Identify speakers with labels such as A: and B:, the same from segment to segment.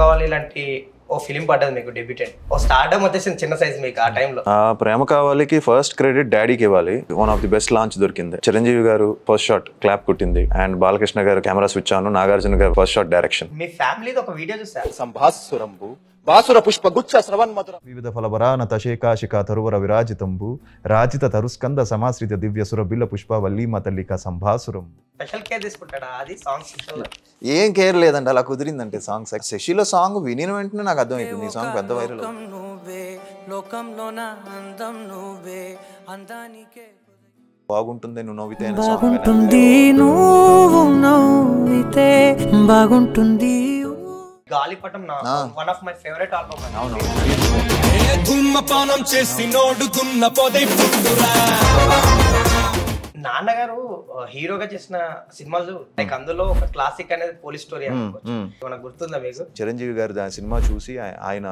A: కావాలి ఇలాంటి ఓ ఫిలిం పడ్డది మీకు డెబ్యూటెంట్ ఓ స్టార్డమ్ వచ్చేసింది చిన్న సైజ్ మీకు ఆ టైంలో.
B: ప్రేమ కావాలికి ఫస్ట్ క్రెడిట్ డాడీకి ఇవ్వాలి. One of the best launch దొరికింది. చిరంజీవి గారు ఫస్ట్ షాట్ క్లాప్ కొట్టింది అండ్ బాలకృష్ణ గారు కెమెరా స్విచ్ ఆన్, నాగార్జున గారు ఫస్ట్ షాట్ డైరెక్షన్.
A: మీ ఫ్యామిలీది ఒక వీడియో చూసారు.
C: సంభాసురంబు బాసుర పుష్ప గుచ్చ శ్రవన్మధుర
D: వివిధ ఫలవరాన తశేకాశిక తరువర విరాజితంబు రాజిత తరుస్కంద సమాశ్రిత దివ్య సుర బిల్ల పుష్ప వల్లీమ తల్లిక సంభాసురం.
A: స్పెషల్ కేర్ తీసుకుంటాడా అది సాంగ్స్?
B: ఏం కేర్ లేదండి, అలా కుదిరిందంటే సాంగ్స్. శశిలో సాంగ్ వినిన వెంటనే నాకు అర్థమైపోయింది ఈ సాంగ్ పెద్ద వైరల్. బాగుంటుంది నువ్వు నవ్వితే
E: బాగుంటుంది.
A: గాలిపటం one of my favourite album.
B: అవును,
C: ధూమపానం చేసి నోడుతున్న పొదై పుట్టురా.
A: నాన్నగారు హీరోగా చేసిన సినిమాలు లైక్ అందులో ఒక క్లాసిక్ అనేది పోలీస్ స్టోరీ మనకు గుర్తుందా మీకు?
B: చిరంజీవి గారు దాని సినిమా చూసి ఆయన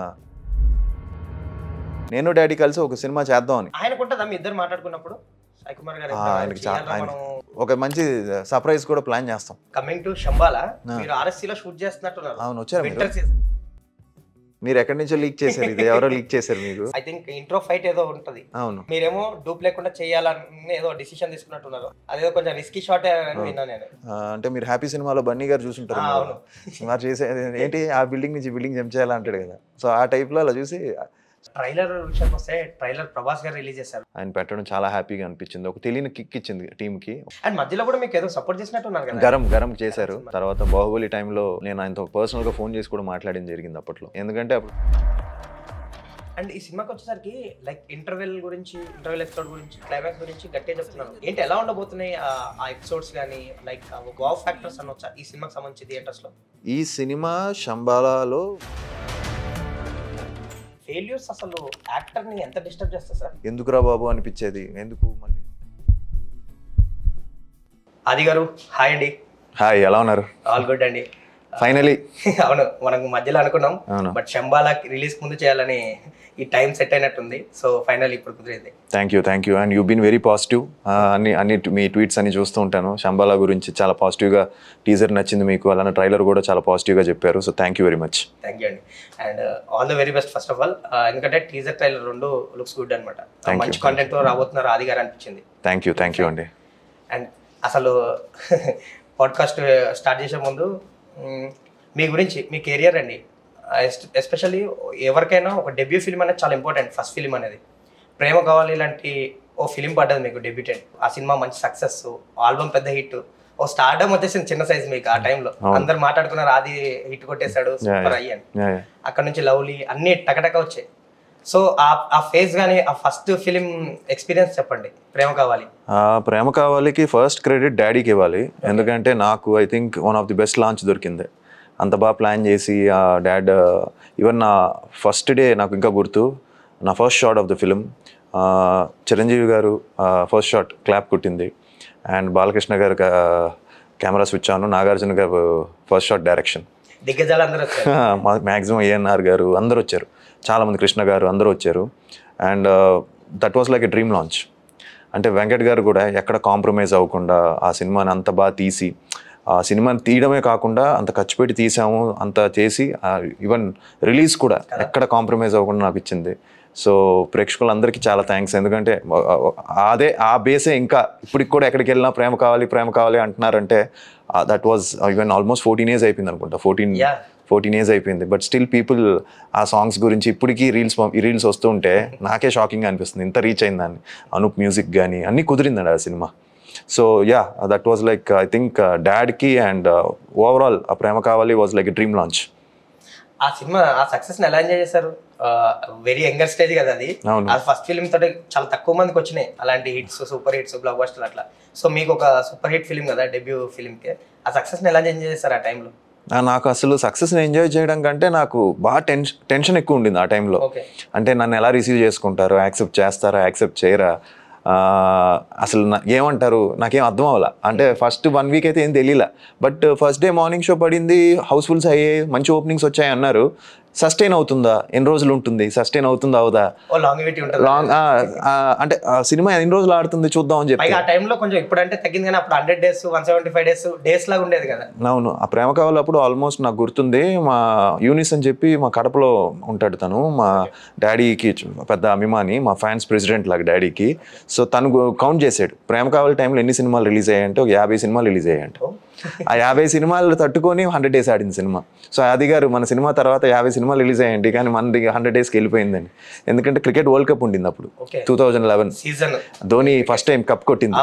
B: నేను డాడీ కలిసి ఒక సినిమా చేద్దాం అని
A: ఆయనకుంటుందా మీ ఇద్దరు మాట్లాడుకున్నప్పుడు?
B: ఒక మంచి సర్ప్రైజ్ కూడా ప్లాన్ చేస్తాం.
A: కమింగ్ టు శంబాలా, మీరు ఆర్ఎస్సీలో షూట్ చేస్తున్నట్టున్నారు.
B: అవును, వచ్చారు.
A: వింటర్ సీజన్
B: మీరు ఎక్కడి నుంచో లీక్ చేశారు, ఇది ఎవరో లీక్ చేశారు మీకు.
A: ఐ థింక్ ఇంట్రో ఫైట్ ఏదో ఉంటది.
B: అవును,
A: మీరేమో డూప్ లేకుండా చేయాలని ఏదో డిసిషన్ తీసుకున్నట్టున్నారు. అదేదో కొంచెం రిస్కీ షాట్ అని విన్నా నేను.
B: అంటే మీరు హ్యాపీ సినిమాలో బన్నీ గారు చూసుంటారు. మరి చేసేది ఏంటి, ఆ బిల్డింగ్ నుంచి బిల్డింగ్ జంప్ చేయాలంటాడు కదా. సో ఆ టైప్ లో అలా చూసి
A: ట్రైలర్ విషయానికి వస్తే ట్రైలర్ ప్రభాస్ గారు రిలీజ్ చేశారు.
B: ఆయన పెట్టడం చాలా హ్యాపీగా అనిపించింది, ఒక తెలియని కిక్ ఇచ్చింది టీమ్ కి.
A: అండ్ మధ్యలో కూడా మీకు ఏదో సపోర్ట్ చేసినట్టున్నారు కదా.
B: గరం చేశారు. తర్వాత బాహుబలి టైంలో నేను ఆయనతో పర్సనల్ గా ఫోన్ చేసి కూడా మాట్లాడింది జరిగింది అప్పట్లో. ఎందుకంటే అప్పుడు
A: అండ్ ఈ సినిమాకి వచ్చేసరికి లైక్ ఇంటర్వెల్ ఎపిసోడ్ గురించి, క్లైమాక్స్ గురించి గట్టిగా చెప్తున్నాను. ఏంటి ఎలా ఉండబోతున్నాయి ఆ ఎపిసోడ్స్ కానీ, లైక్ వావ్ ఫ్యాక్టర్స్ అనొచ్చా ఈ సినిమాకి సంబంధించి థియేటర్స్ లో?
B: ఈ సినిమా శంబాలాలో
A: ఫెయిల్యూర్స్ అసలు యాక్టర్ ని ఎంత డిస్టర్బ్ చేస్తారు సార్?
B: ఎందుకురా బాబు అనిపించేది. ఎందుకు మళ్ళీ.
A: ఆది గారు హాయ్ అండి.
B: హాయ్, ఎలా ఉన్నారు?
A: ఆల్ గుడ్ అండి.
B: ఫైనలీ.
A: అవును, మనకు మధ్యలో అనుకున్నాం, బట్ శంబాలా రిలీజ్ ముందు చేయాలని ఈ టైం సెట్ అయినట్టుంది. సో ఫైనల్ ఇప్పుడు కుదిరింది. Thank
B: you and you been very positive. అన్ని మీ ట్వీట్స్ అన్ని చూస్తూ ఉంటాను. శంబాలా గురించి చాలా పాజిటివ్గా టీజర్ నచ్చింది మీకు, అలానే ట్రైలర్ కూడా చాలా పాజిటివ్గా చెప్పారు. So thank you very much.
A: Thank you అండి. And all the very best first of all. ఎందుకంటే టీజర్ ట్రైలర్ రెండు లుక్స్ గుడ్ అనమాట. మంచి కాంటెంట్ తో రాబోతున్నారు ఆది గారు అనిపించింది.
B: థ్యాంక్ యూ అండి.
A: అండ్ అసలు పాడ్కాస్ట్ స్టార్ట్ చేసే ముందు మీ గురించి, మీ కెరియర్ అండి, ఎస్పెషల్లీ ఎవరికైనా ఒక డెబ్యూ ఫిల్మ్ అనేది చాలా ఇంపార్టెంట్. ఫస్ట్ ఫిల్మ్ అనేది ప్రేమ కావాలి ఇలాంటి ఓ ఫిలిం పడ్డది మీకు డెబ్యూటెంట్. ఆ సినిమా మంచి సక్సెస్, ఆల్బమ్ పెద్ద హిట్, ఓ స్టార్డమ్ వచ్చేసింది చిన్న సైజ్ మీకు ఆ టైంలో. అందరు మాట్లాడుకున్నారు ఆది హిట్ కొట్టేశాడు, సూపర్ అయ్యాను. అక్కడ నుంచి లవ్లీ అన్ని టకటక వచ్చాయి. సో ఆ ఫేజ్ కానీ ఆ ఫస్ట్ ఫిలిం ఎక్స్పీరియన్స్ చెప్పండి. ప్రేమ కావాలికి
B: ఫస్ట్ క్రెడిట్ డాడీకి ఇవ్వాలి. ఎందుకంటే నాకు I think one of the best launch దొరికింది. అంత బాగా ప్లాన్ చేసి ఆ డాడ్, ఈవెన్ నా ఫస్ట్ డే నాకు ఇంకా గుర్తు, నా first shot of the film Chiranjeevi గారు ఫస్ట్ షాట్ క్లాప్ కొట్టింది అండ్ బాలకృష్ణ గారు కెమెరా స్విచ్ ఆన్, నాగార్జున గారు ఫస్ట్ షాట్ డైరెక్షన్.
A: దిగ్గజాలు అందరూ
B: మ్యాక్సిమం ఏఎన్ఆర్ గారు అందరూ వచ్చారు, చాలామంది కృష్ణ గారు అందరూ వచ్చారు. And that was like a dream launch. అంటే వెంకట్ గారు కూడా ఎక్కడ కాంప్రమైజ్ అవ్వకుండా ఆ సినిమాని అంత బాగా తీసి, ఆ సినిమాని తీయడమే కాకుండా అంత ఖర్చు పెట్టి తీసాము, అంత చేసి ఈవెన్ రిలీజ్ కూడా ఎక్కడ కాంప్రమైజ్ అవ్వకుండా నాకు ఇచ్చింది. సో ప్రేక్షకులందరికీ చాలా థ్యాంక్స్. ఎందుకంటే ఆ బేసే ఇంకా ఇప్పటికి కూడా ఎక్కడికి వెళ్ళినా ప్రేమ కావాలి అంటున్నారంటే that was even almost 14 years అయిపోయింది అనుకుంటా. 14 years అయిపోయింది. బట్ స్టిల్ పీపుల్ ఆ సాంగ్స్ గురించి ఇప్పటికీ రీల్స్ వస్తూ ఉంటే నాకే షాకింగ్గా అనిపిస్తుంది, ఇంత రీచ్ అయిందని. అనూప్ మ్యూజిక్ కానీ అన్నీ కుదిరిందండి ఆ సినిమా. So yeah, that was like I think డాడ్కి అండ్ ఓవరాల్ ఆ ప్రేమ కావాలి was like a dream launch.
A: ఆ సినిమా ఆ సక్సెస్ ఎలా ఎంజాయ్ చేశారు? వెరీ యంగర్ స్టేజ్ కదా అది. ఫస్ట్ ఫిల్మ్ తోటి చాలా తక్కువ మందికి వచ్చినాయి అలాంటి hits, super hits, block buster అట్లా. సో మీకు ఒక సూపర్ హిట్ ఫిల్మ్ కదా డెబ్యూ ఫిల్మ్కి, ఆ సక్సెస్ని ఎలా ఎంజాయ్ చేశారు ఆ టైంలో?
B: నాకు అసలు సక్సెస్ని ఎంజాయ్ చేయడం కంటే నాకు బాగా టెన్షన్ ఎక్కువ ఉండింది ఆ టైంలో. అంటే నన్ను ఎలా రిసీవ్ చేసుకుంటారు, యాక్సెప్ట్ చేస్తారా, యాక్సెప్ట్ చేయరా, అసలు ఏమంటారు నాకేం అర్థం అవ్వాల. అంటే ఫస్ట్ 1 week అయితే ఏం తెలియలే. But first day morning show పడింది, హౌస్ఫుల్స్ అయ్యాయి, మంచి ఓపెనింగ్స్ వచ్చాయి అన్నారు. సస్టైన్ అవుతుందా, ఎన్ని రోజులు ఉంటుంది, సస్టైన్ అవుతుందా అవుదా,
A: లాంగివిటీ ఉంటుంది.
B: లాంగ్ అంటే సినిమా ఎన్ని రోజులు ఆడుతుంది చూద్దాం అని చెప్పి.
A: ఆ టైంలో కొంచెం ఇప్పుడంటే తగ్గింది కానీ అప్పుడు 100 days 175 days లాగా ఉండేది కదా.
B: అవును, ఆ ప్రేమ కావాలి అప్పుడు ఆల్మోస్ట్ నాకు గుర్తుంది, మా యూనిస్ అని చెప్పి మా కడపలో ఉంటాడు తను, మా డాడీకి పెద్ద అభిమాని, మా ఫ్యాన్స్ ప్రెసిడెంట్ లాగా డాడీకి. సో తను కౌంట్ చేశాడు ప్రేమ కావాలి టైంలో ఎన్ని సినిమాలు రిలీజ్ అయ్యాయంటే ఒక 50 సినిమాలు రిలీజ్ అయ్యాయంట. ఆ 50 సినిమాలు తట్టుకొని 100 days ఆడింది సినిమా. సో అది గారు మన సినిమా తర్వాత 50 సినిమాలు రిలీజ్ అయ్యాయండి కానీ మనది 100 daysకి వెళ్ళిపోయిందని. ఎందుకంటే క్రికెట్ వరల్డ్ కప్ ఉండింది అప్పుడు 2011
A: season,
B: Dhoni first time cup కొట్టింది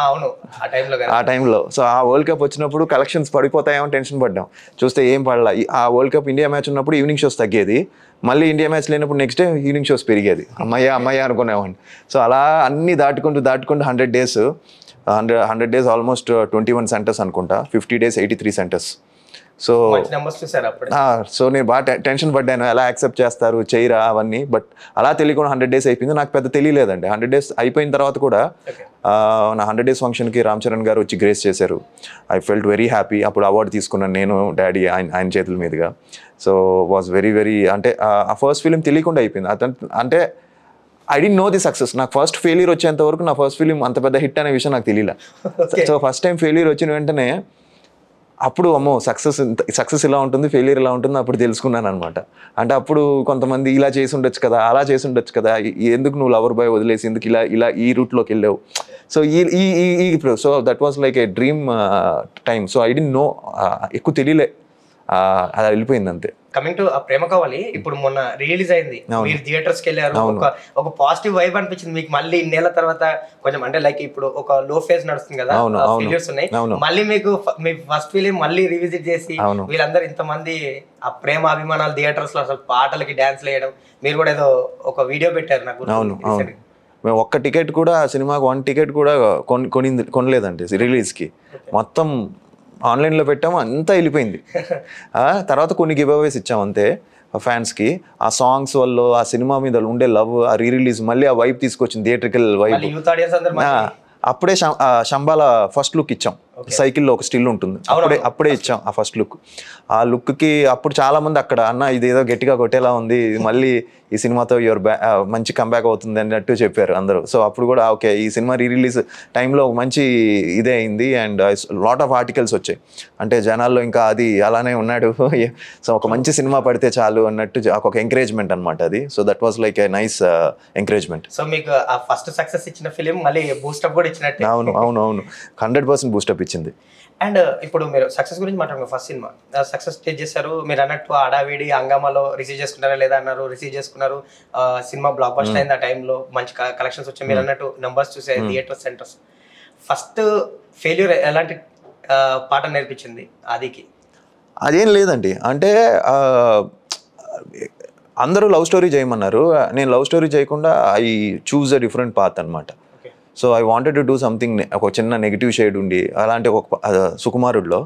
B: ఆ టైంలో. సో ఆ వరల్డ్ కప్ వచ్చినప్పుడు కలెక్షన్స్ పడిపోతాయేమో టెన్షన్ పడ్డాం, చూస్తే ఏం పడలా. ఆ వరల్డ్ కప్ ఇండియా మ్యాచ్ ఉన్నప్పుడు ఈవినింగ్ షోస్ తగ్గేది, మళ్ళీ ఇండియా మ్యాచ్ లేనప్పుడు నెక్స్ట్ డే ఈవినింగ్ షోస్ పెరిగేది. అమ్మయ్య అనుకునేవాడిని. సో అలా అన్ని దాటుకుంటూ 100 days, 100 days ఆల్మోస్ట్ 21 centers అనుకుంటా, 50 days 83 centers. సో సో నేను బాగా టెన్షన్ పడ్డాను, ఎలా యాక్సెప్ట్ చేస్తారు చేయరా అవన్నీ. బట్ అలా తెలియకుండా 100 days అయిపోయింది, నాకు పెద్ద తెలియలేదండి. 100 days అయిపోయిన తర్వాత కూడా నా 100 days ఫంక్షన్కి రామ్ చరణ్ గారు వచ్చి గ్రేస్ చేశారు. I felt very happy. అప్పుడు అవార్డు తీసుకున్నాను నేను, డాడీ ఆయన చేతుల మీదుగా. సో వాజ్ వెరీ వెరీ, అంటే ఆ ఫస్ట్ ఫిలిం తెలియకుండా అయిపోయింది. అంటే I didn't know the success. నాకు ఫస్ట్ ఫెయిల్యూర్ వచ్చేంత వరకు నా ఫస్ట్ ఫిలిం అంత పెద్ద హిట్ అనే విషయం నాకు తెలియలే. సో ఫస్ట్ టైం ఫెయిల్యూర్ వచ్చిన వెంటనే అప్పుడు అమ్మో సక్సెస్ ఇలా ఉంటుంది, ఫెయిల్యూర్ ఇలా ఉంటుంది అప్పుడు తెలుసుకున్నాను అనమాట. అంటే అప్పుడు కొంతమంది ఇలా చేసి ఉండొచ్చు కదా, అలా చేసి ఉండొచ్చు కదా, ఎందుకు నువ్వు లవర్ బాయ్ వదిలేసి ఎందుకు ఇలా ఈ రూట్లోకి వెళ్ళావు. So so that was like A dream time. So I didn't know, ఎక్కువ తెలియలే, అలా వెళ్ళిపోయింది అంతే.
A: కమింగ్ టు ఆ ప్రేమ కావాలి, ఇప్పుడు మొన్న రిలీజ్ అయింది, మీరు థియేటర్స్ కి వెళ్ళారు, ఒక పాజిటివ్ వైబ్ అనిపించింది మీకు మళ్ళీ ఇన్నేళ్ల తర్వాత? కొంచెం అంటే లైక్ ఇప్పుడు ఒక లో ఫేజ్ నడుస్తుంది కదా, ఫెయిల్యూర్స్ ఉన్నాయి, మళ్ళీ మీకు మీ ఫస్ట్ ఫిలిం మళ్ళీ రివిజిట్ చేసి వీళ్ళందరూ ఇంతమంది ఆ ప్రేమ అభిమానాలు థియేటర్స్ లో అసలు పాటలకి డాన్స్ వేయడం, మీరు కూడా ఏదో ఒక వీడియో పెట్టారు నాకు.
B: మేము ఒక్క టికెట్ కూడా సినిమాకి 1 ticket కూడా కొనలేదండి రిలీజ్కి. మొత్తం ఆన్లైన్లో పెట్టాము, అంతా వెళ్ళిపోయింది. తర్వాత కొన్ని గివ్ అవేస్ ఇచ్చాము అంతే ఫ్యాన్స్కి. ఆ సాంగ్స్ వల్ల, ఆ సినిమా మీద ఉండే లవ్, ఆ రిలీజ్ మళ్ళీ ఆ వైబ్ తీసుకొచ్చింది, థియేట్రికల్ వైబ్. అప్పుడే శంబాల ఫస్ట్ లుక్ ఇచ్చాం, సైకిల్లో ఒక స్టిల్ ఉంటుంది, అప్పుడే ఇచ్చాం ఆ ఫస్ట్ లుక్. ఆ లుక్కి అప్పుడు చాలా మంది అక్కడ అన్న ఇదేదో గట్టిగా కొట్టేలా ఉంది, మళ్ళీ ఈ సినిమాతో మంచి కంబ్యాక్ అవుతుంది అన్నట్టు చెప్పారు అందరూ. సో అప్పుడు కూడా ఓకే, ఈ సినిమా రిలీజ్ టైంలో మంచి ఇదే అయింది. అండ్ లాట్ ఆఫ్ ఆర్టికల్స్ వచ్చాయి, అంటే జనాల్లో ఇంకా అది అలానే ఉన్నాడు, సో ఒక మంచి సినిమా పడితే చాలు అన్నట్టు ఒక ఎంకరేజ్మెంట్ అనమాట అది. So that was like a nice encouragement.
A: So మీకు ఆ ఫస్ట్ సక్సెస్ ఇచ్చిన ఫిలిం మళ్ళీ బూస్టప్ కూడా ఇచ్చినట్టు.
B: అవును 100% బూస్టప్ ఇచ్చింది.
A: అండ్ ఇప్పుడు మీరు సక్సెస్ గురించి మాట్లాడుకున్నారు, ఫస్ట్ సినిమా సక్సెస్ టేస్ట్ చేశారు, మీరు అన్నట్టు అడావిడి హంగామాలో రిసీవ్ చేసుకున్నారా లేదా అన్నారు, రిసీవ్ చేసుకున్నారు. సినిమా బ్లాక్ బస్టర్ అయింది, ఆ టైంలో మంచి కలెక్షన్స్ వచ్చాయి, మీరు అన్నట్టు నంబర్స్ చూసే థియేటర్ సెంటర్స్. ఫస్ట్ ఫెయిల్యూర్ ఎలాంటి పాట నేర్పించింది ఆదికి?
B: అదేం లేదండి, అంటే అందరూ లవ్ స్టోరీ చేయమన్నారు, నేను లవ్ స్టోరీ చేయకుండా I choose a different path అనమాట. So I wanted to do something, ఒక చిన్న నెగిటివ్ షేడ్ ఉండి అలాంటి ఒక సుకుమారుడిలో.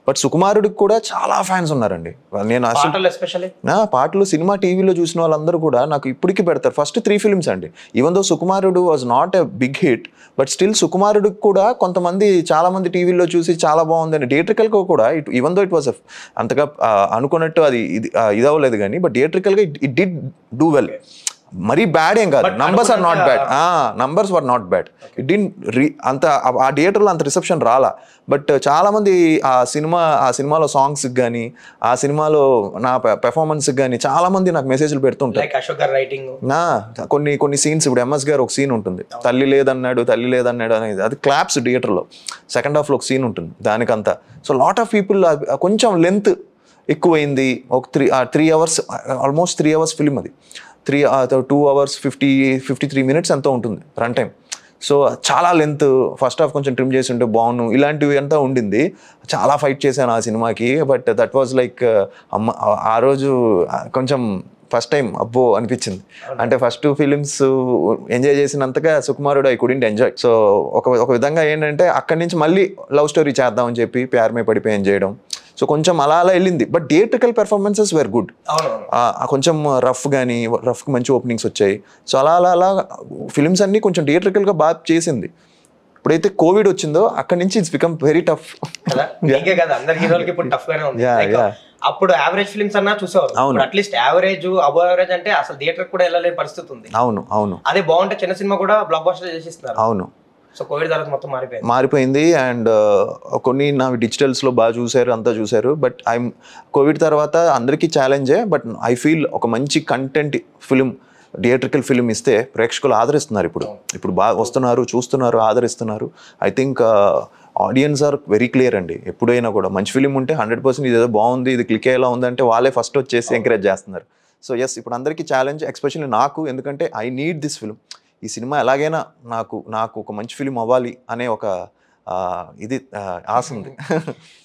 B: బట్ సుకుమారుడికి కూడా చాలా ఫ్యాన్స్ ఉన్నారండి. నేను పాటలు సినిమా టీవీలో చూసిన వాళ్ళందరూ కూడా నాకు ఇప్పటికీ పెడతారు. ఫస్ట్ 3 films అండి. Even though Sukumarudu was not a big hit, but still సుకుమారుడికి కూడా కొంతమంది చాలా మంది టీవీలో చూసి చాలా బాగుందని, థియేట్రికల్గా కూడా ఈవెన్ దో ఇట్ వాజ్ అంతగా అనుకున్నట్టు అది ఇది అవ్వలేదు కానీ, బట్ థియేట్రికల్గా ఇట్ డిడ్ డూ వెల్. మరీ బ్యాడ్ ఏం కాదు, numbers are not bad, numbers were not bad. It didn't అంత ఆ థియేటర్లో అంత రిసెప్షన్ రాలా. బట్ చాలామంది ఆ సినిమాలో సాంగ్స్కి కానీ, ఆ సినిమాలో నా పెర్ఫార్మెన్స్కి కానీ చాలామంది నాకు మెసేజ్లు పెడుతుంటారు. కొన్ని సీన్స్, ఇప్పుడు ఎంఎస్ గారు ఒక సీన్ ఉంటుంది, తల్లి లేదన్నాడు అనేది, అది క్లాప్స్ థియేటర్లో. సెకండ్ హాఫ్లో ఒక సీన్ ఉంటుంది దానికంతా. సో లాట్ ఆఫ్ పీపుల్, కొంచెం లెంత్ ఎక్కువైంది, ఒక 3 hours, ఆల్మోస్ట్ 3 hours ఫిలిం అది. 2 hours 53 minutes ఎంతో ఉంటుంది రన్ టైం. సో చాలా లెంత్, ఫస్ట్ హాఫ్ కొంచెం ట్రిమ్ చేసి ఉంటే బాగుండు, ఇలాంటివి అంతా ఉండింది. చాలా ఫైట్ చేశాను ఆ సినిమాకి. బట్ దట్ వాజ్ లైక్ ఆ రోజు కొంచెం ఫస్ట్ టైం అబ్బో అనిపించింది. అంటే ఫస్ట్ 2 films ఎంజాయ్ చేసినంతగా Sukumarudu I couldn't enjoy. So ఒక విధంగా ఏంటంటే అక్కడి నుంచి మళ్ళీ లవ్ స్టోరీ చేద్దామని చెప్పి ప్యార్ మే పడిపోయి చేయడం. సో కొంచెం అలా వెళ్ళింది. But theatrical performances were good. కొంచెం రఫ్కి మంచి ఓపెనింగ్స్ వచ్చాయి. సో అలా ఫిలిమ్స్ అన్నీ కొంచెం థియేట్రికల్గా బాగా చేసింది. ఇప్పుడైతే కోవిడ్ వచ్చిందో అక్కడి నుంచి ఇట్స్ బికమ్ వెరీ టఫ్.
A: అప్పుడు యావరేజ్ ఫిల్మ్స్ అన్నా చూసేవారు, ఇప్పుడు అట్లీస్ట్ యావరేజ్ అబో యావరేజ్ అంటే అసలు థియేటర్ కూడా వెళ్ళలేని పరిస్థితి ఉంది.
B: అవును అవును,
A: అదే బాగుంటే చిన్న సినిమా కూడా బ్లాక్ బస్టర్ చేసిస్తున్నారు.
B: అవును,
A: సో కోవిడ్ తర్వాత మొత్తం
B: మారిపోయింది. అండ్ కొన్ని నావి డిజిటల్స్లో బాగా చూశారు, అంతా చూశారు. బట్ కోవిడ్ తర్వాత అందరికీ ఛాలెంజే. బట్ ఐ ఫీల్ ఒక మంచి కంటెంట్ ఫిలిం, థియేట్రికల్ ఫిలిం ఇస్తే ప్రేక్షకులు ఆదరిస్తున్నారు. ఇప్పుడు బాగా వస్తున్నారు, చూస్తున్నారు, ఆదరిస్తున్నారు. I think audience are very clear అండి. ఎప్పుడైనా కూడా మంచి ఫిలిం ఉంటే 100% ఇదేదో బాగుంది, ఇది క్లిక్ అయ్యేలా ఉందంటే వాళ్ళే ఫస్ట్ వచ్చేసి ఎంకరేజ్ చేస్తున్నారు. సో ఎస్, ఇప్పుడు అందరికీ ఛాలెంజ్, ఎస్పెషల్లీ నాకు. ఎందుకంటే ఐ నీడ్ దిస్ ఫిలిం. ఈ సినిమా ఎలాగైనా నాకు ఒక మంచి ఫిలిం అవ్వాలి అనే ఒక ఇది ఆశ ఉంది.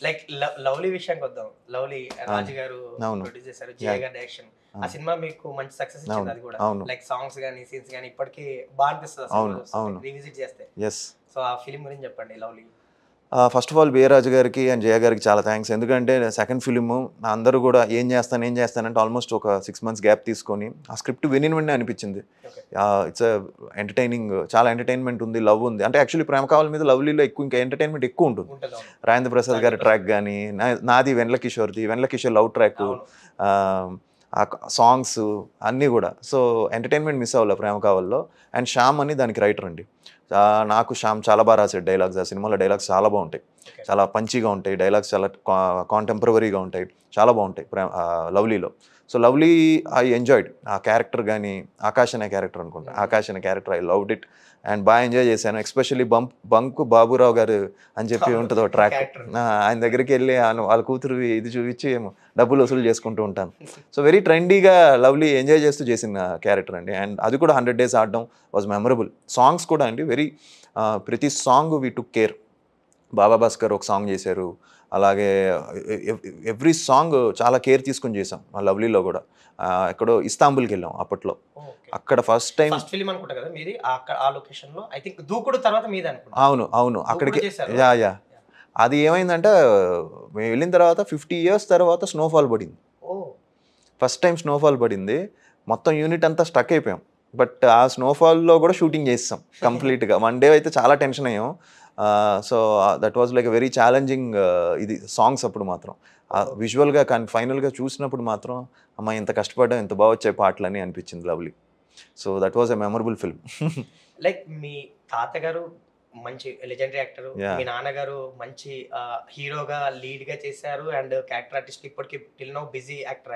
A: లైక్ లవ్లీ విషయానికి వద్దాం. లవ్లీ రాజు గారు ప్రొడ్యూస్ చేశారు, జియా గారి డైరెక్షన్. ఆ సినిమా మీకు మంచి సక్సెస్ ఇచ్చింది. అది కూడా లైక్ సాంగ్స్ గానీ సీన్స్ గానీ ఇప్పటికీ బాగా అనిపిస్తుంది రీవిజిట్ చేస్తే. సో ఆ ఫిలిం గురించి చెప్పండి, lovely.
B: First of all BA Raju గారికి అండ్ జయ గారికి చాలా థ్యాంక్స్. ఎందుకంటే సెకండ్ ఫిలిము అందరూ కూడా ఏం చేస్తానంటే ఆల్మోస్ట్ ఒక 6 months గ్యాప్ తీసుకొని ఆ స్క్రిప్ట్ విని అనిపించింది. ఇట్స్ ఎంటర్టైనింగ్, చాలా ఎంటర్టైన్మెంట్ ఉంది, లవ్ ఉంది. అంటే యాక్చువల్లీ ప్రేమ కావాలి మీద లవ్లీలో ఇంకా ఎంటర్టైన్మెంట్ ఎక్కువ ఉంటుంది. రాజేంద్ర ప్రసాద్ గారి ట్రాక్ కానీ, నాది వెన్నెల కిషోర్ లవ్ ట్రాక్, సాంగ్స్ అన్నీ కూడా. సో ఎంటర్టైన్మెంట్ మిస్ అవ్వాలి ప్రేమ కావాల్లో. అండ్ శ్యామ్ అని దానికి రైటర్ అండి. నాకు శ్యామ్ చాలా బాగా రాశాడు డైలాగ్స్. ఆ సినిమాలో డైలాగ్స్ చాలా బాగుంటాయి, చాలా పంచిగా ఉంటాయి డైలాగ్స్, చాలా కాంటెంపరరీగా ఉంటాయి, చాలా బాగుంటాయి లవ్లీలో. సో లవ్లీ ఐ ఎంజాయ్డ్ ఆ క్యారెక్టర్. కానీ ఆకాష్ అనే క్యారెక్టర్ అనుకుంటా, ఆకాష్ అనే character I loved it and బాగా ఎంజాయ్ చేశాను. ఎస్పెషల్లీ బంకు బాబురావు గారు అని చెప్పి ఉంటుంది ఒక ట్రాక్. ఆయన దగ్గరికి వెళ్ళి వాళ్ళ కూతురు ఇది చూపించి డబ్బులు వసూలు చేసుకుంటూ ఉంటాను. సో వెరీ ట్రెండీగా లవ్లీ ఎంజాయ్ చేస్తూ చేసిన క్యారెక్టర్ అండి. అండ్ అది కూడా 100 days ఆడడం వాజ్ మెమరబుల్. సాంగ్స్ కూడా అండి వెరీ, ప్రతి సాంగ్ వీ టుక్ కేర్. బాబా భాస్కర్ ఒక సాంగ్ చేశారు, అలాగే ఎవ్రీ సాంగ్ చాలా కేర్ తీసుకొని చేసాం మా లవ్లీలో కూడా. ఎక్కడో ఇస్తాంబుల్కి వెళ్ళాం అప్పట్లో. అక్కడ ఫస్ట్ టైం
A: ఫిల్మ్ అనుకుంటా కదా మీది ఆ లొకేషన్ లో. ఐ థింక్ దూకుడు తర్వాత మీది అనుకుంటా.
B: అవును అక్కడికి. యా అది ఏమైందంటే మేము వెళ్ళిన తర్వాత 50 years తర్వాత స్నోఫాల్ పడింది. ఫస్ట్ టైం స్నోఫాల్ పడింది. మొత్తం యూనిట్ అంతా స్టక్ అయిపోయాం. బట్ ఆ స్నోఫాల్లో కూడా షూటింగ్ చేస్తాం కంప్లీట్గా. 1 day అయితే చాలా టెన్షన్ అయ్యాం. So that was like very challenging ఇది సాంగ్స్ అప్పుడు మాత్రం. విజువల్గా కానీ ఫైనల్గా చూసినప్పుడు మాత్రం అమ్మ ఇంత కష్టపడ్డాం, ఇంత బాగా వచ్చాయి పాటలు అని అనిపించింది lovely. So that was a memorable film.
A: Like మీ తాతగారు మంచి లెజెండరీ యాక్టర్, మీ నాన్నగారు మంచి హీరోగా లీడ్ గా చేశారు అండ్ క్యారెక్టర్ ఆర్టిస్ట్, ఇప్పటికి టిల్ నౌ బిజీ యాక్టర్.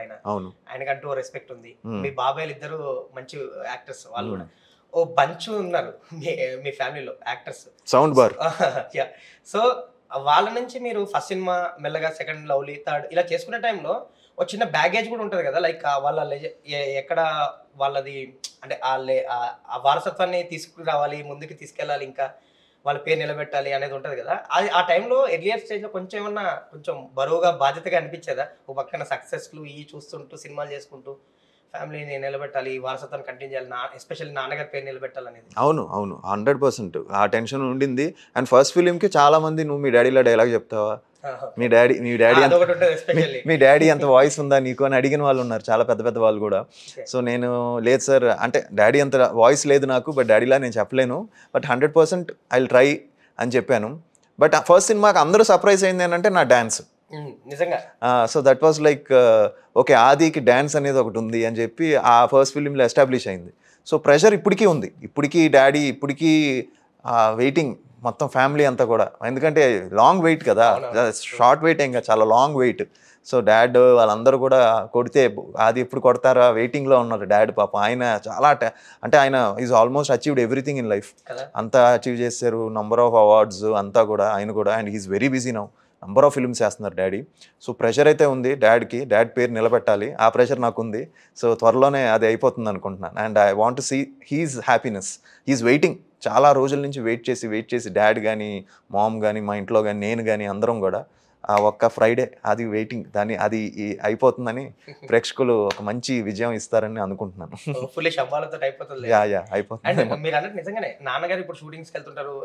A: ఆయనకంటూ రెస్పెక్ట్ ఉంది. మీ బాబాయ్లు ఇద్దరు మంచి యాక్టర్స్, వాళ్ళు కూడా ఓ బంచ్ ఉన్నారు మీ ఫ్యామిలీలో యాక్టర్స్,
B: సౌండ్ బార్.
A: సో వాళ్ళ నుంచి మీరు ఫస్ట్ సినిమా మెల్లగా సెకండ్ లవ్లీ థర్డ్ ఇలా చేసుకునే టైంలో ఒక చిన్న బ్యాగేజ్ కూడా ఉంటుంది కదా. లైక్ వాళ్ళ ఎక్కడ వాళ్ళది అంటే ఆ వారసత్వాన్ని తీసుకురావాలి, ముందుకు తీసుకెళ్ళాలి, ఇంకా వాళ్ళ పేరు నిలబెట్టాలి అనేది ఉంటుంది కదా. అది ఆ టైంలో ఎర్లియర్ స్టేజ్లో కొంచెం బరువుగా బాధ్యతగా అనిపించేదా? ఒక పక్కన సక్సెస్లు చూస్తుంటూ సినిమాలు చేసుకుంటూ ఫ్యామిలీని నిలబెట్టాలి, వారసత్వాన్ని కంటిన్యూ చేయాలి, ఎస్పెషల్లీ నాన్నగారి పేరు నిలబెట్టాలనేది?
B: అవును 100% ఆ టెన్షన్ ఉండింది. అండ్ ఫస్ట్ ఫిలింకి చాలా మంది నువ్వు మీ డాడీలో డైలాగ్ చెప్తావా, మీ డాడీ అంత వాయిస్ ఉందా నీకు అని అడిగిన వాళ్ళు ఉన్నారు, చాలా పెద్ద వాళ్ళు కూడా. సో నేను లేదు సార్, అంటే డాడీ అంత వాయిస్ లేదు నాకు, బట్ డాడీలా నేను చెప్పలేను, బట్ 100% ఐ విల్ ట్రై అని చెప్పాను. బట్ ఫస్ట్ సినిమాకి అందరూ సర్ప్రైజ్ అయింది ఏంటంటే నా డ్యాన్స్.
A: నిజంగా.
B: So that was like okay, ఆదికి డ్యాన్స్ అనేది ఒకటి ఉంది అని చెప్పి ఆ ఫస్ట్ ఫిలింలో ఎస్టాబ్లిష్ అయింది. సో ప్రెషర్ ఇప్పటికీ ఉంది, ఇప్పటికీ డాడీ ఇప్పటికీ వెయిటింగ్ మొత్తం ఫ్యామిలీ అంతా కూడా. ఎందుకంటే లాంగ్ వెయిట్ కదా, షార్ట్ వెయిట్ ఏం కదా, చాలా లాంగ్ వెయిట్. సో డాడ్ వాళ్ళందరూ కూడా కొడితే అది ఎప్పుడు కొడతారా వెయిటింగ్లో ఉన్నారు డాడ్. పాప ఆయన చాలా అంటే ఆయన is almost achieved everything in life, అంతా అచీవ్ చేశారు, నంబర్ ఆఫ్ అవార్డ్స్ అంతా కూడా ఆయన కూడా. And he's very busy now, number of films చేస్తున్నారు డాడీ. సో ప్రెషర్ అయితే ఉంది డాడ్కి, డాడ్ పేరు నిలబెట్టాలి, ఆ ప్రెషర్ నాకు ఉంది. సో త్వరలోనే అది అయిపోతుంది అనుకుంటున్నాను. And I want to see his happiness. He's waiting, చాలా రోజుల నుంచి వెయిట్ చేసి డాడ్ కానీ మామ్ కానీ మా ఇంట్లో కానీ నేను కానీ అందరం కూడా ఆ ఒక్క ఫ్రైడే అది వెయిటింగ్, దాన్ని అది అయిపోతుందని ప్రేక్షకులు ఒక మంచి విజయం ఇస్తారని అనుకుంటున్నాను.
A: అయిపోతుంది. మీరు అన్నట్టు నిజంగానే నాన్నగారు ఇప్పుడు షూటింగ్స్కి వెళ్తుంటారు,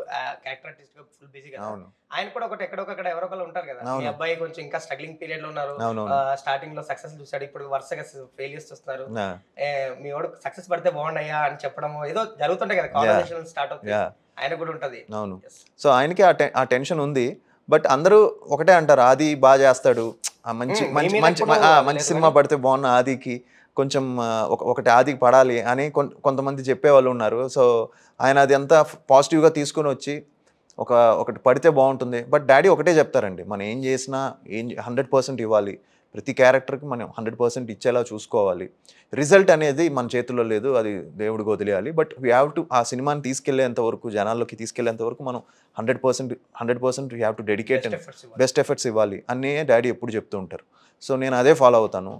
A: క్యారెక్టర్ ఆర్టిస్ట్ గా ఫుల్ బిజీ కదా. ఆయన కూడా ఎక్కడొకక్కడ ఎవరో ఒకళ్ళు ఉంటారు కదా. మీ అబ్బాయి కొంచెం ఇంకా స్ట్రగ్లింగ్ పీరియడ్ లో ఉన్నారు, స్టార్టింగ్ లో సక్సెస్ చూసాడు, ఇప్పుడు వరుసగా ఫెయిలియర్స్ వస్తున్నారు. మీ వాడు సక్సెస్ పడితే బాగుండయా అని చెప్పడం ఏదో జరుగుతుంటాయి కదా, కాన్వర్సేషన్ స్టార్ట్ అవుతుంది, ఆయన కూడా ఉంటది.
B: అవును. సో ఆయనకి ఆ టెన్షన్ ఉంది. బట్ అందరూ ఒకటే అంటారు, ఆది బాగా చేస్తాడు, మంచి
A: మీ
B: మంచి
A: మీద
B: మంచి
A: ఎప్పుడూ
B: మంచి
A: లేదు
B: సినిమా పడితే బాగున్న ఆదికి కొంచెం ఒకటి ఆదికి పడాలి అని కొంతమంది చెప్పేవాళ్ళు ఉన్నారు. సో ఆయన అది అంతా పాజిటివ్గా తీసుకుని వచ్చి ఒకటి పడితే బాగుంటుంది. బట్ డాడీ ఒకటే చెప్తారండి, మనం ఏం చేసినా 100% ఇవ్వాలి, ప్రతి క్యారెక్టర్కి మనం 100% ఇచ్చేలా చూసుకోవాలి. రిజల్ట్ అనేది మన చేతుల్లో లేదు, అది దేవుడికి వదిలేయాలి. బట్ వీ హ్యావ్ టు ఆ సినిమాని తీసుకెళ్లేంత వరకు, జనాల్లోకి తీసుకెళ్లేంత వరకు మనం 100% we have to dedicate and best efforts ఇవ్వాలి అని డాడీ ఎప్పుడు చెప్తూ ఉంటారు. సో నేను అదే ఫాలో అవుతాను.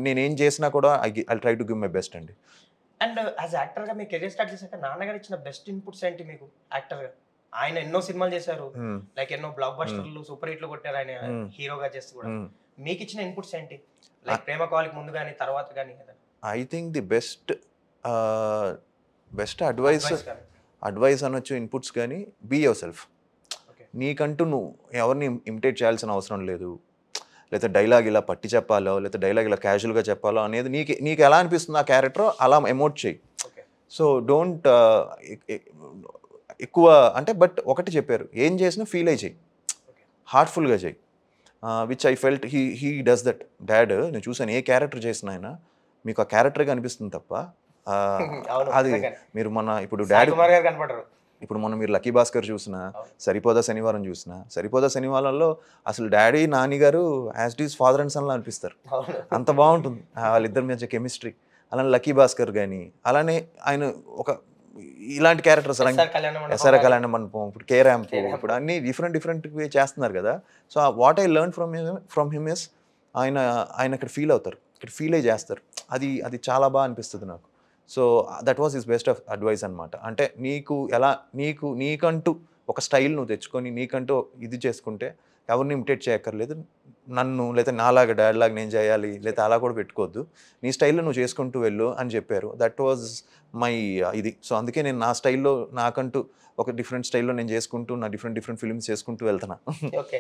B: నేను ఏం చేసినా కూడా I try to give my best అండి.
A: అండ్ యాజ్ యాక్టర్గా మీ కెరీర్ స్టార్ట్ చేశాక నాన్నగారు ఇచ్చిన బెస్ట్ ఇన్పుట్స్ ఏంటి మీకు యాక్టర్గా? ఆయన ఎన్నో సినిమాలు చేశారు, లైక్ ఎన్నో బ్లాక్ బస్టర్లు సూపర్ హిట్లు కొట్టారు ఆయన హీరోగా చేస్తూ కూడా. మీకు ఇచ్చిన ఇన్పుట్స్ ఏంటి, లైక్ ప్రేమ కావాలికి ముందు కానీ తర్వాత కానీ?
B: I think the best advice అనొచ్చు, ఇన్పుట్స్ కానీ, బీ యువర్ సెల్ఫ్. నీకంటూ నువ్వు ఎవరిని ఇమిటేట్ చేయాల్సిన అవసరం లేదు, లేదా డైలాగ్ ఇలా పట్టి చెప్పాలో, లేదా డైలాగ్ ఇలా క్యాజువల్గా చెప్పాలో అనేది నీకు ఎలా అనిపిస్తుంది ఆ క్యారెక్టర్ అలా ఎమోట్ చేయి. సో డోంట్ ఎక్కువ అంటే, బట్ ఒకటి చెప్పారు, ఏం చేసినా ఫీల్ అయి చేయి, హార్ట్ఫుల్గా చేయి, which I felt he does that. Dad నేను చూసాను, ఏ క్యారెక్టర్ చేసిన ఆయన మీకు ఆ క్యారెక్టర్గా అనిపిస్తుంది తప్ప అది మీరు ఇప్పుడు డాడీ ఇప్పుడు మీరు లక్కీ భాస్కర్ చూసినా, సరిపోదా శనివారం చూసినా, సరిపోదా శనివారంలో అసలు daddy Nani garu as it is father and సన్లా అనిపిస్తారు, అంత బాగుంటుంది వాళ్ళిద్దరి మధ్య కెమిస్ట్రీ. అలానే లక్కీ భాస్కర్ కానీ, అలానే ఆయన ఇలాంటి క్యారెక్టర్స్ ఎస్ఆర్ కళ్యాణ మండపం, ఇప్పుడు కే ర్యాంప్, ఇప్పుడు అన్ని డిఫరెంట్ చేస్తున్నారు కదా. So what I learn from him is ఆయన ఇక్కడ ఫీల్ అవుతారు, ఇక్కడ ఫీల్ అయ్యి చేస్తారు, అది చాలా బాగా అనిపిస్తుంది నాకు. So that was his best advice అనమాట. అంటే నీకంటూ ఒక స్టైల్ నువ్వు తెచ్చుకొని నీకంటూ ఇది చేసుకుంటే ఎవరిని ఇమిటేట్ చేయక్కర్లేదు, నన్ను లేదా నాలాగా డాడ్ లాగా నేను చేయాలి లేదా అలా కూడా పెట్టుకోవద్దు, నీ స్టైల్లో నువ్వు చేసుకుంటూ వెళ్ళు అని చెప్పారు. దట్ వాజ్ మై ఇది. సో అందుకే నేను నా స్టైల్లో నాకంటూ ఒక డిఫరెంట్ స్టైల్లో నేను చేసుకుంటూ నా డిఫరెంట్ ఫిల్మ్స్ చేసుకుంటూ వెళ్తున్నా.
A: ఓకే,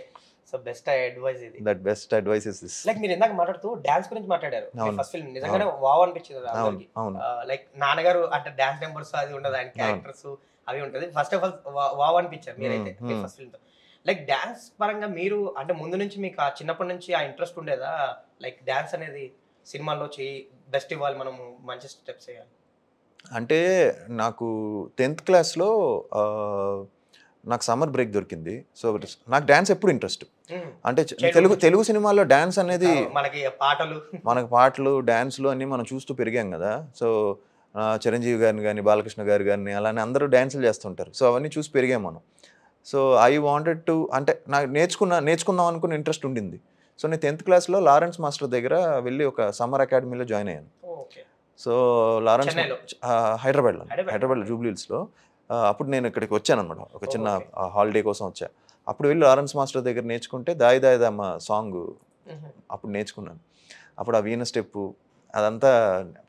A: సో బెస్ట్ అడ్వైస్ ఇది.
B: That best advice is this.
A: Like మీరు ఇందాక మాట్లాడుతూ డాన్స్ గురించి మాట్లాడారు, ఫస్ట్ ఫిల్మ్ నిజంగానే వావ్ అనిపించింది అందరికి. లైక్ నాన్నగారు అంటే డాన్స్ నెంబర్స్ అది ఉండదు, ఆయన క్యారెక్టర్స్ అవి ఉంటది. ఫస్ట్ ఆఫ్ ఆల్ వావ్ అనిపించారు మీరైతే ఫస్ట్ ఫిల్మ్ తో. లైక్ డాన్స్ పరంగా మీరు అంటే ముందు నుంచి మీకు ఆ చిన్నప్పటి నుంచి ఆ ఇంట్రెస్ట్ ఉండేదా, లైక్ డాన్స్ అనేది సినిమాల్లో చేయి బెస్ట్ ఇవ్వాలి, మనం మంచి స్టెప్స్ వేయాలి?
B: అంటే నాకు 10th క్లాస్లో నాకు సమ్మర్ బ్రేక్ దొరికింది. సో నాకు డ్యాన్స్ ఎప్పుడు ఇంట్రెస్ట్. అంటే తెలుగు సినిమాల్లో డ్యాన్స్ అనేది మనకి పాటలు డ్యాన్స్లు అన్నీ మనం చూస్తూ పెరిగాం కదా. సో చిరంజీవి గారిని కానీ బాలకృష్ణ గారు కానీ అలానే అందరూ డ్యాన్సులు చేస్తుంటారు. సో అవన్నీ చూసి పెరిగాం మనం. సో ఐ వాంటెడ్ టు అంటే నాకు నేర్చుకుందాం అనుకున్న ఇంట్రెస్ట్ ఉండింది. సో నేను 10th క్లాస్లో లారెన్స్ మాస్టర్ దగ్గర వెళ్ళి ఒక సమ్మర్ అకాడమీలో జాయిన్ అయ్యాను. సో లారెన్స్ హైదరాబాద్లో జూబ్లీ హిల్స్లో. అప్పుడు నేను ఇక్కడికి వచ్చాను అనమాట, ఒక చిన్న హాలిడే కోసం వచ్చా. అప్పుడు వెళ్ళి లారెన్స్ మాస్టర్ దగ్గర నేర్చుకుంటే దాయి దాయిదమ్మ సాంగ్ అప్పుడు నేర్చుకున్నాను. అప్పుడు ఆ వీణ స్టెప్పు అదంతా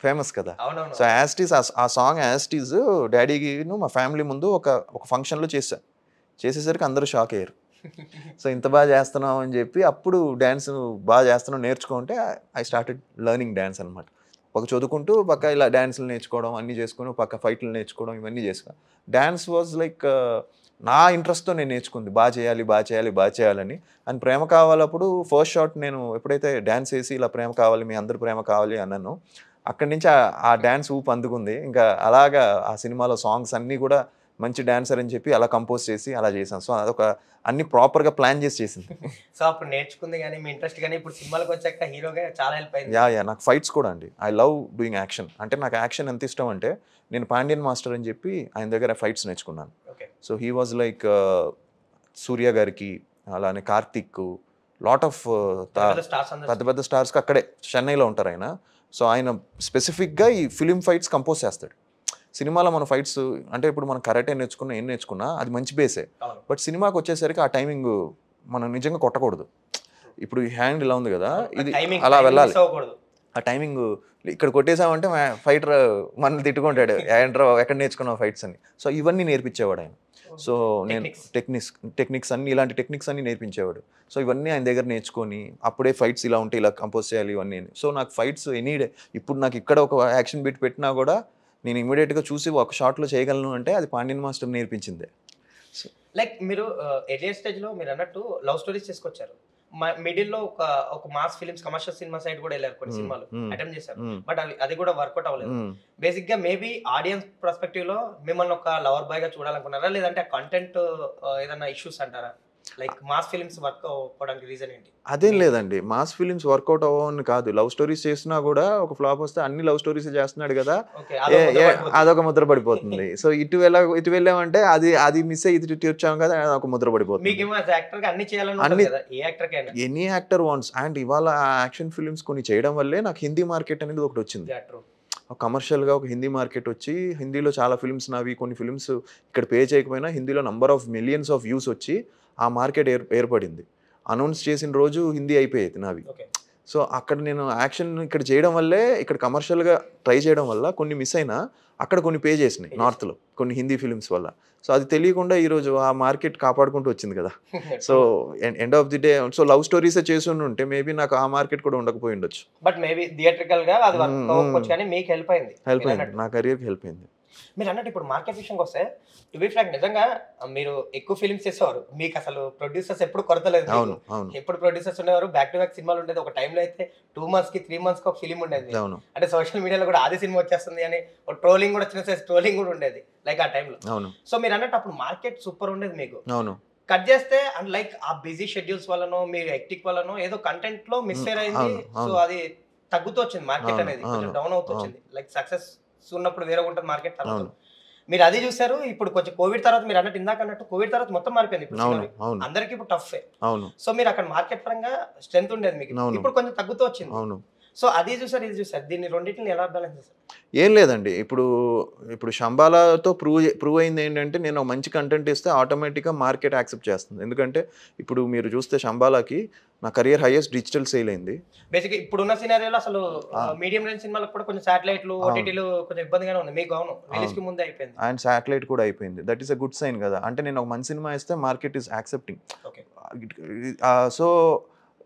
B: ఫేమస్ కదా. సో యాస్టీస్ ఆ సాంగ్ యాస్టీస్ డాడీకి మా ఫ్యామిలీ ముందు ఒక ఫంక్షన్లో చేసేసరికి అందరూ షాక్ అయ్యారు. సో ఇంత బాగా చేస్తున్నాం అని చెప్పి అప్పుడు డ్యాన్స్ బాగా చేస్తున్నాం నేర్చుకుంటే ఐ స్టార్టెడ్ లెర్నింగ్ డ్యాన్స్ అనమాట. ఒక చదువుకుంటూ పక్క ఇలా డ్యాన్సులు నేర్చుకోవడం అన్నీ చేసుకుని పక్క ఫైట్లు నేర్చుకోవడం ఇవన్నీ చేసుకున్నాను. డ్యాన్స్ వాజ్ లైక్ నా ఇంట్రెస్ట్తో నేను నేర్చుకుంది, బాగా చేయాలని. అండ్ ప్రేమ కావాలప్పుడు ఫస్ట్ షాట్ నేను ఎప్పుడైతే డ్యాన్స్ వేసి ఇలా ప్రేమ కావాలి మీ అందరు ప్రేమ కావాలి అన్నాను, అక్కడి నుంచి ఆ డ్యాన్స్ ఊపు అందుకుంది. ఇంకా అలాగా ఆ సినిమాలో సాంగ్స్ అన్నీ కూడా మంచి డాన్సర్ అని చెప్పి అలా కంపోజ్ చేసి అలా చేశాను. సో అదొక అన్ని ప్రాపర్గా ప్లాన్ చేసింది.
A: సో అప్పుడు నేర్చుకుంది కానీ మీ ఇంట్రెస్ట్ కానీ ఇప్పుడు సినిమాలకు వచ్చాక హీరోగా చాలా హెల్ప్ అయింది.
B: యా నాకు ఫైట్స్ కూడా అండి. I love doing action. అంటే నాకు యాక్షన్ ఎంత ఇష్టం అంటే నేను పాండ్యన్ మాస్టర్ అని చెప్పి ఆయన దగ్గర ఫైట్స్ నేర్చుకున్నాను. సో హీ వాజ్ లైక్ సూర్య గారికి అలానే కార్తిక్ లాట్ ఆఫ్ పెద్ద స్టార్స్కి అక్కడే చెన్నైలో ఉంటారు ఆయన. సో ఆయన స్పెసిఫిక్గా ఈ ఫిలిం ఫైట్స్ కంపోజ్ చేస్తాడు. సినిమాలో మన ఫైట్స్ అంటే ఇప్పుడు మనం కరాటే నేర్చుకున్నా ఏం నేర్చుకున్నా అది మంచి బేసే. బట్ సినిమాకి వచ్చేసరికి ఆ టైమింగ్ మనం నిజంగా కొట్టకూడదు. ఇప్పుడు ఈ హ్యాండ్ ఇలా ఉంది కదా, ఇది అలా వెళ్ళాలి. ఆ టైమింగ్ ఇక్కడ కొట్టేసామంటే ఫైటర్ మనల్ని తిట్టుకుంటాడు, ఏంట్రా ఎక్కడ నేర్చుకున్నావు ఫైట్స్ అని. సో ఇవన్నీ నేర్పించేవాడు ఆయన. సో నేను టెక్నిక్స్ అన్ని ఇలాంటి టెక్నిక్స్ అన్ని నేర్పించేవాడు. సో ఇవన్నీ ఆయన దగ్గర నేర్చుకొని అప్పుడే ఫైట్స్ ఇలా ఉంటే ఇలా కంపోజ్ చేయాలి ఇవన్నీ. సో నాకు ఫైట్స్ ఎనీడే ఇప్పుడు నాకు ఇక్కడ ఒక యాక్షన్ బీట్ పెట్టినా కూడా నేను ఇమీడియట్గా చూసి ఒక షాట్లో చేయగలను అంటే అది పాండ్యన్ మాస్టర్ నేర్పించిందే.
A: లైక్ మీరు ఎర్లియర్ స్టేజ్ లో మీరు అన్నట్టు లవ్ స్టోరీస్ తీసుకొచ్చారు, మిడిల్ లో ఒక mass films commercial cinema side కూడా వెళ్ళారు, కొన్ని సినిమాలు అటెంప్ట్ చేశారు, బట్ అది కూడా వర్కౌట్ అవ్వలేదు. బేసిక్ గా మేబీ ఆడియన్స్ పర్స్పెక్టివ్ లో మిమ్మల్ని ఒక లవర్ బాయ్ గా చూడాలనుకున్నారా, లేదంటే కంటెంట్ ఏదైనా ఇష్యూస్ అంటారా? లైక్ మాస్ ఫిలిమ్స్ వర్క్ అవ్వడానికి రీజన్ ఏంటి?
B: అదేం లేదండి, మాస్ ఫిలిమ్స్ వర్కౌట్ అవ్వని కాదు, లవ్ స్టోరీస్ చేసినా కూడా ఒక ఫ్లాప్ వస్తే అన్ని లవ్ స్టోరీస్ చేస్తున్నాడు కదా, అదొక ముద్ర పడిపోతుంది. సో ఇటు వెళ్ళామంటే అది మిస్ అయ్యి ఇటు వచ్చాము కదా, ఒక ముద్ర పడిపోతుంది. Any actor wants. అండ్ ఇవాళ యాక్షన్ ఫిలిమ్స్ కొన్ని చేయడం వల్లే నాకు హిందీ మార్కెట్ అనేది ఒకటి వచ్చింది. కమర్షియల్గా ఒక హిందీ మార్కెట్ వచ్చి హిందీలో చాలా ఫిల్మ్స్ నావి, కొన్ని ఫిల్మ్స్ ఇక్కడ పే చేయకపోయినా హిందీలో number of millions of views వచ్చి ఆ మార్కెట్ ఏర్పడింది. అనౌన్స్ చేసిన రోజు హిందీ అయిపోయేది నావి. సో అక్కడ నేను యాక్షన్ ఇక్కడ చేయడం వల్లే, ఇక్కడ కమర్షియల్గా ట్రై చేయడం వల్ల కొన్ని మిస్ అయినా అక్కడ కొన్ని పే చేసినాయి నార్త్లో కొన్ని హిందీ ఫిల్మ్స్ వల్ల. సో అది తెలియకుండా ఈరోజు ఆ మార్కెట్ కాపాడుకుంటూ వచ్చింది కదా. So end of the day so love స్టోరీసే చేసి ఉంటే మేబీ నాకు ఆ మార్కెట్ కూడా ఉండకపోయి ఉండొచ్చు.
A: బట్ మేబీ థియేట్రికల్ గా అది వర్క్ అవ్వకపోవచ్చు, కానీ మీకు హెల్ప్ అయింది,
B: నా కెరీర్కి హెల్ప్ అయింది.
A: మీరు అన్నట్టు ఇప్పుడు మార్కెట్ విషయంకి వస్తే, టు బి ఫ్రాంక్ నిజంగా మీరు ఎక్కువ ఫిల్మ్స్ చేసేవారు, మీకు అసలు ప్రొడ్యూసర్స్ ఎప్పుడు కొరత లేదు. ఎప్పుడు ప్రొడ్యూసర్స్ ఉండేవారు, బ్యాక్ టు బ్యాక్ సినిమాలు ఉండేది. ఒక టైంలో అయితే 2 months కి 3 months కి ఒక ఫిలిం ఉండేది. అంటే సోషల్ మీడియాలో కూడా ఆది సినిమా వచ్చేస్తుంది అని ఒక ట్రోలింగ్ కూడా, చిన్న సైజ్ ట్రోలింగ్ కూడా ఉండేది లైక్ ఆ టైంలో. సో మీరు అన్నట్టు అప్పుడు మార్కెట్ సూపర్ ఉండేది మీకు. కట్ చేస్తే అండ్ లైక్ ఆ బిజీ షెడ్యూల్స్ వల్లనో మీరు ఎక్టిక్ వల్లనో ఏదో కంటెంట్ లో మిస్ అయింది. సో అది తగ్గుతూ వచ్చింది మార్కెట్ అనేది, కొంచెం డౌన్ అవుతూ వచ్చింది. లైక్ సక్సెస్ ఉన్నప్పుడు వేరే ఉంటుంది మార్కెట్ తర్వాత. మీరు అది చూసారు. ఇప్పుడు కొంచెం కోవిడ్ తర్వాత మీరు అన్నట్టు ఇందాక అన్నట్టు కోవిడ్ తర్వాత మొత్తం మారిపోయింది. ఇప్పుడు అందరికి ఇప్పుడు టఫ్. సో మీరు అక్కడ మార్కెట్ పరంగా స్ట్రెంత్ ఉండేది మీకు, ఇప్పుడు కొంచెం తగ్గుతూ వచ్చింది. సో అది చూసారు, ఇది చూసారు, దీన్ని రెండింటిని ఎలా బ్యాలెన్స్ చేస్తారు?
B: ఏం లేదండి, ఇప్పుడు శంబాలాతో ప్రూవ్ అయింది ఏంటంటే, నేను మంచి కంటెంట్ ఇస్తే ఆటోమేటిక్గా మార్కెట్ యాక్సెప్ట్ చేస్తుంది. ఎందుకంటే ఇప్పుడు మీరు చూస్తే శంబాలాకి నా కెరియర్ హైయెస్ట్ డిజిటల్ సేల్ అయింది.
A: బేసిక్ ఇప్పుడున్న సినారియోలో అసలు మీడియం రేంజ్ సినిమాలకు కూడా కొంచెం శాటిలైట్లు ఓటీటీలు కొంచెం ఇబ్బందిగానే ఉంది మీకు. అవును, రిలీజ్ కి ముందే అయిపోయింది
B: అండ్ శాటిలైట్ కూడా అయిపోయింది. That is a good sign కదా. అంటే నేను ఒక మంచి సినిమా ఇస్తే market is accepting. So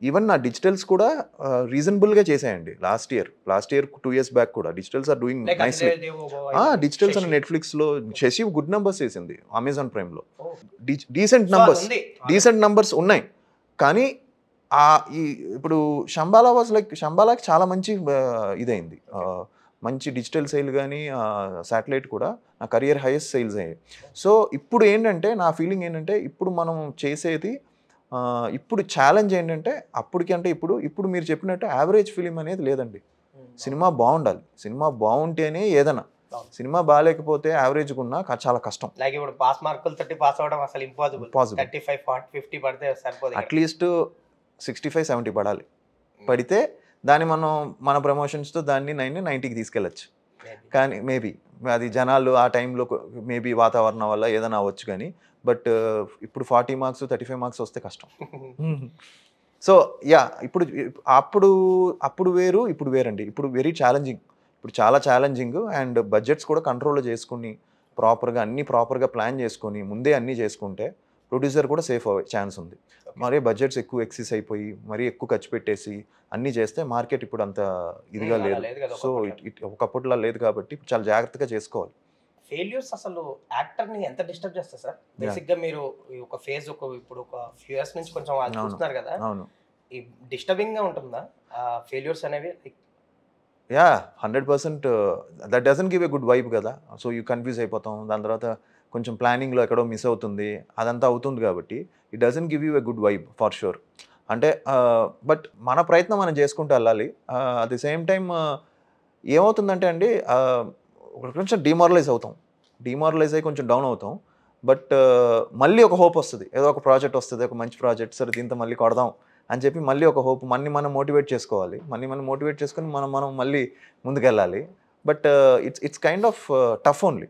B: even నా డిజిటల్స్ కూడా రీజనబుల్గా చేసాయండి. లాస్ట్ ఇయర్ 2 years బ్యాక్ కూడా digitals are doing nicely. Digitals అని నెట్ఫ్లిక్స్లో చేసి గుడ్ నెంబర్స్ చేసింది, అమెజాన్ ప్రైమ్లో డీసెంట్ నంబర్స్ ఉన్నాయి. కానీ ఇప్పుడు శంబాలాకి చాలా మంచి ఇదైంది, మంచి డిజిటల్ సేల్ కానీ శాటిలైట్ కూడా నా కెరియర్ హైయెస్ట్ సేల్స్ అయ్యాయి. సో ఇప్పుడు ఏంటంటే నా ఫీలింగ్ ఏంటంటే, ఇప్పుడు మనం చేసేది ఇప్పుడు ఛాలెంజ్ ఏంటంటే, అప్పటికంటే ఇప్పుడు మీరు చెప్పినట్టు యావరేజ్ ఫిలిం అనేది లేదండి. సినిమా బాగుండాలి, సినిమా బాగుంటేనే ఏదైనా. సినిమా బాగాలేకపోతే యావరేజ్గా ఉన్నా చాలా కష్టం.
A: లైక్ ఇప్పుడు పాస్ మార్కులతో పాస్ అవ్వడం అసలు ఇంపాసిబుల్. 35, 40, 50 పడితే సరిపోదు.
B: అట్లీస్ట్ 65, 70 పడాలి. పడితే దాన్ని మన ప్రమోషన్స్తో దాన్ని 90కి తీసుకెళ్ళచ్చు. కానీ మేబీ అది జనాలు ఆ టైంలో మేబీ వాతావరణం వల్ల ఏదైనా అవ్వచ్చు. కానీ బట్ ఇప్పుడు 40 marks 35 marks వస్తే కష్టం. సో యా, అప్పుడు వేరు ఇప్పుడు వేరండి. ఇప్పుడు వెరీ ఛాలెంజింగ్, ఇప్పుడు చాలా ఛాలెంజింగ్. అండ్ బడ్జెట్స్ కూడా కంట్రోల్లో చేసుకుని అన్నీ ప్రాపర్గా ప్లాన్ చేసుకొని ముందే అన్నీ చేసుకుంటే ప్రొడ్యూసర్ కూడా సేఫ్ అయ్యే ఛాన్స్ ఉంది. మరీ బడ్జెట్స్ ఎక్కువ ఎక్సెస్ అయిపోయి మరీ ఎక్కువ ఖర్చు పెట్టేసి అన్నీ చేస్తే మార్కెట్ ఇప్పుడు అంత ఇదిగా లేదు. సో ఒకప్పటిలా లేదు కాబట్టి ఇప్పుడు చాలా జాగ్రత్తగా చేసుకోవాలి.
A: ఫెయిల్యూర్స్ అసలు యాక్టర్ని ఎంత డిస్టర్బ్ చేస్తారు సార్? బేసిక్గా మీరు ఒక ఫేజ్ ఇప్పుడు ఒక ఫ్యూ ఇయర్స్ నుంచి కొంచెం చూస్తున్నారు కదా, ఈ డిస్టర్బింగ్గా ఉంటుందా ఫెయిల్యూర్స్ అనేవి?
B: Yeah, 100%. That doesn't give a good vibe కదా. సో యూ కన్ఫ్యూజ్ అయిపోతాం. దాని తర్వాత కొంచెం ప్లానింగ్లో ఎక్కడో మిస్ అవుతుంది, అదంతా అవుతుంది. కాబట్టి it doesn't give you a good vibe for sure. అంటే బట్ మన ప్రయత్నం మనం చేసుకుంటూ వెళ్ళాలి. అట్ ది సేమ్ టైం ఏమవుతుందంటే అండి, కొంచెం డిమారలైజ్ అయ్యి కొంచెం డౌన్ అవుతాం. బట్ మళ్ళీ ఒక హోప్ వస్తుంది, ఏదో ఒక ప్రాజెక్ట్ వస్తుంది, ఒక మంచి ప్రాజెక్ట్, సరే దీంతో మళ్ళీ కొడదాం అని చెప్పి మళ్ళీ ఒక హోప్, మనం మోటివేట్ చేసుకోవాలి. మనం మోటివేట్ చేసుకొని మనం మళ్ళీ ముందుకెళ్ళాలి. But it's kind of tough only.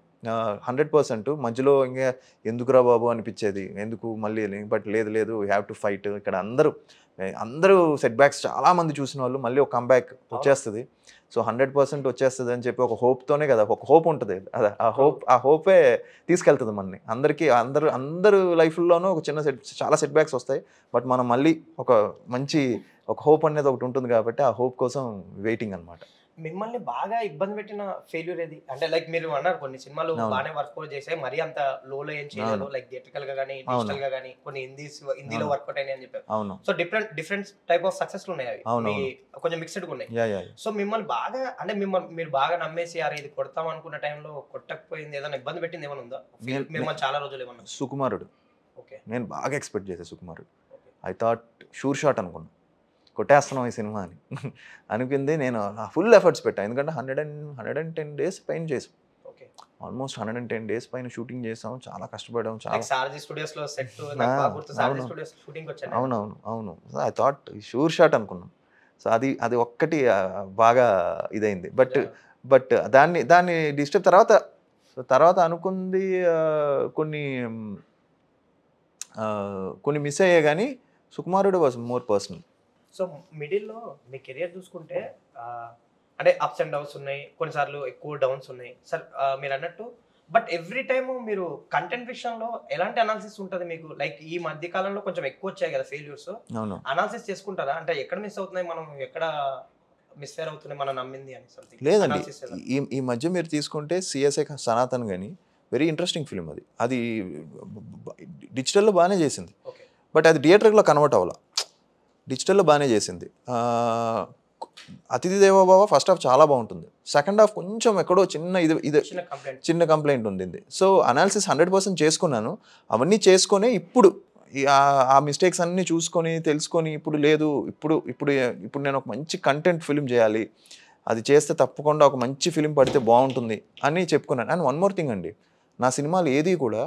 B: 100%. మధ్యలో ఇంకా ఎందుకురా బాబు అనిపించేది, ఎందుకు మళ్ళీ. బట్ లేదు వీ హ్యావ్ టు ఫైట్. ఇక్కడ అందరూ సెట్ బ్యాక్స్ చాలామంది చూసిన వాళ్ళు మళ్ళీ ఒక కంబ్యాక్ వచ్చేస్తుంది. సో 100% వచ్చేస్తుంది అని చెప్పి ఒక హోప్తోనే కదా, ఒక హోప్ ఉంటుంది. అదే ఆ హోపే తీసుకెళ్తుంది మనని. అందరూ లైఫ్లోనూ ఒక చాలా సెట్ బ్యాక్స్ వస్తాయి. బట్ మనం మళ్ళీ ఒక హోప్ అనేది ఒకటి ఉంటుంది కాబట్టి ఆ హోప్ కోసం వెయిటింగ్ అనమాట.
A: మిమ్మల్ని బాగా ఇబ్బంది పెట్టిన ఫెయిల్యూర్ ఏది? అంటే లైక్ మీరు అన్నారు కొన్ని సినిమాలు బాగానే వర్కౌట్ చేసాయి, మరీ అంత లోలో ఏం చేయలేదు, లైక్ థియేట్రికల్ గా కానీ డిజిటల్ గా కానీ కొన్ని హిందీలో వర్కౌట్ అయినాయి అని చెప్పారు.
B: అవును.
A: So different type of success ఉన్నాయి అవి, కొంచెం మిక్స్డ్ గా ఉన్నాయి. సో మిమ్మల్ని బాగా అంటే మీరు బాగా నమ్మేసి అరే ఇది కొడతాం అనుకున్న టైంలో కొట్టకపోయింది, ఏదైనా ఇబ్బంది పెట్టింది ఏమైనా ఉందా మిమ్మల్ని చాలా రోజులు ఏమన్నా?
B: సుకుమారుడు.
A: ఓకే.
B: నేను బాగా ఎక్స్పెక్ట్ చేశాను సుకుమారుడు. ఐ థాట్ షూర్ షాట్ అనుకున్నా, కొట్టేస్తున్నాం ఈ సినిమా అని అనుకుంది. నేను ఫుల్ ఎఫర్ట్స్ పెట్టాను, ఎందుకంటే 110 days పైన చేసాం, ఆల్మోస్ట్ 110 days పైన షూటింగ్ చేసాం, చాలా కష్టపడాం. అవును. So I thought sure shot అనుకున్నాం. సో అది ఒక్కటి బాగా ఇదైంది. బట్ దాన్ని డిస్టర్బ్ తర్వాత అనుకుంది కొన్ని మిస్ అయ్యే, కానీ సుకుమారుడు వాజ్ మోర్ పర్సనల్.
A: సో మిడిల్లో మీ కెరియర్ చూసుకుంటే అంటే అప్స్ అండ్ డౌన్స్ ఉన్నాయి, కొన్నిసార్లు ఎక్కువ డౌన్స్ ఉన్నాయి సార్ మీరు అన్నట్టు. బట్ ఎవ్రీ టైమ్ మీరు కంటెంట్ విషయంలో ఎలాంటి అనాలిసిస్ ఉంటుంది మీకు? లైక్ ఈ మధ్య కాలంలో కొంచెం ఎక్కువ వచ్చాయి కదా ఫెయిల్యూర్స్, అనాలిసిస్ చేసుకుంటారా? అంటే ఎక్కడ మిస్ అవుతున్నాయి, మనం ఎక్కడ మిస్ఫేర్ అవుతున్నాయి మనం నమ్మింది అని సంథింగ్?
B: లేదండి, ఈ మధ్య మీరు తీసుకుంటే సిఎస్ఐ సనాతన్ కానీ వెరీ ఇంట్రెస్టింగ్ ఫిల్మ్. అది డిజిటల్లో బాగానే చేసింది, బట్ అది థియేటర్లో కన్వర్ట్ అవ్వాల. డిజిటల్లో బాగానే చేసింది. అతిథి దేవో భవ ఫస్ట్ హాఫ్ చాలా బాగుంటుంది, సెకండ్ హాఫ్ కొంచెం ఎక్కడో చిన్న కంప్లైంట్ ఉంది. సో అనాలిసిస్ 100% చేసుకున్నాను. అవన్నీ చేసుకొని ఇప్పుడు ఆ మిస్టేక్స్ అన్నీ చూసుకొని తెలుసుకొని ఇప్పుడు లేదు, ఇప్పుడు నేను ఒక మంచి కంటెంట్ ఫిల్మ్ చేయాలి, అది చేస్తే తప్పకుండా ఒక మంచి ఫిల్మ్ పడితే బాగుంటుంది అని చెప్పుకున్నాను. అండ్ వన్ మోర్ థింగ్ అండి, నా సినిమాలు ఏది కూడా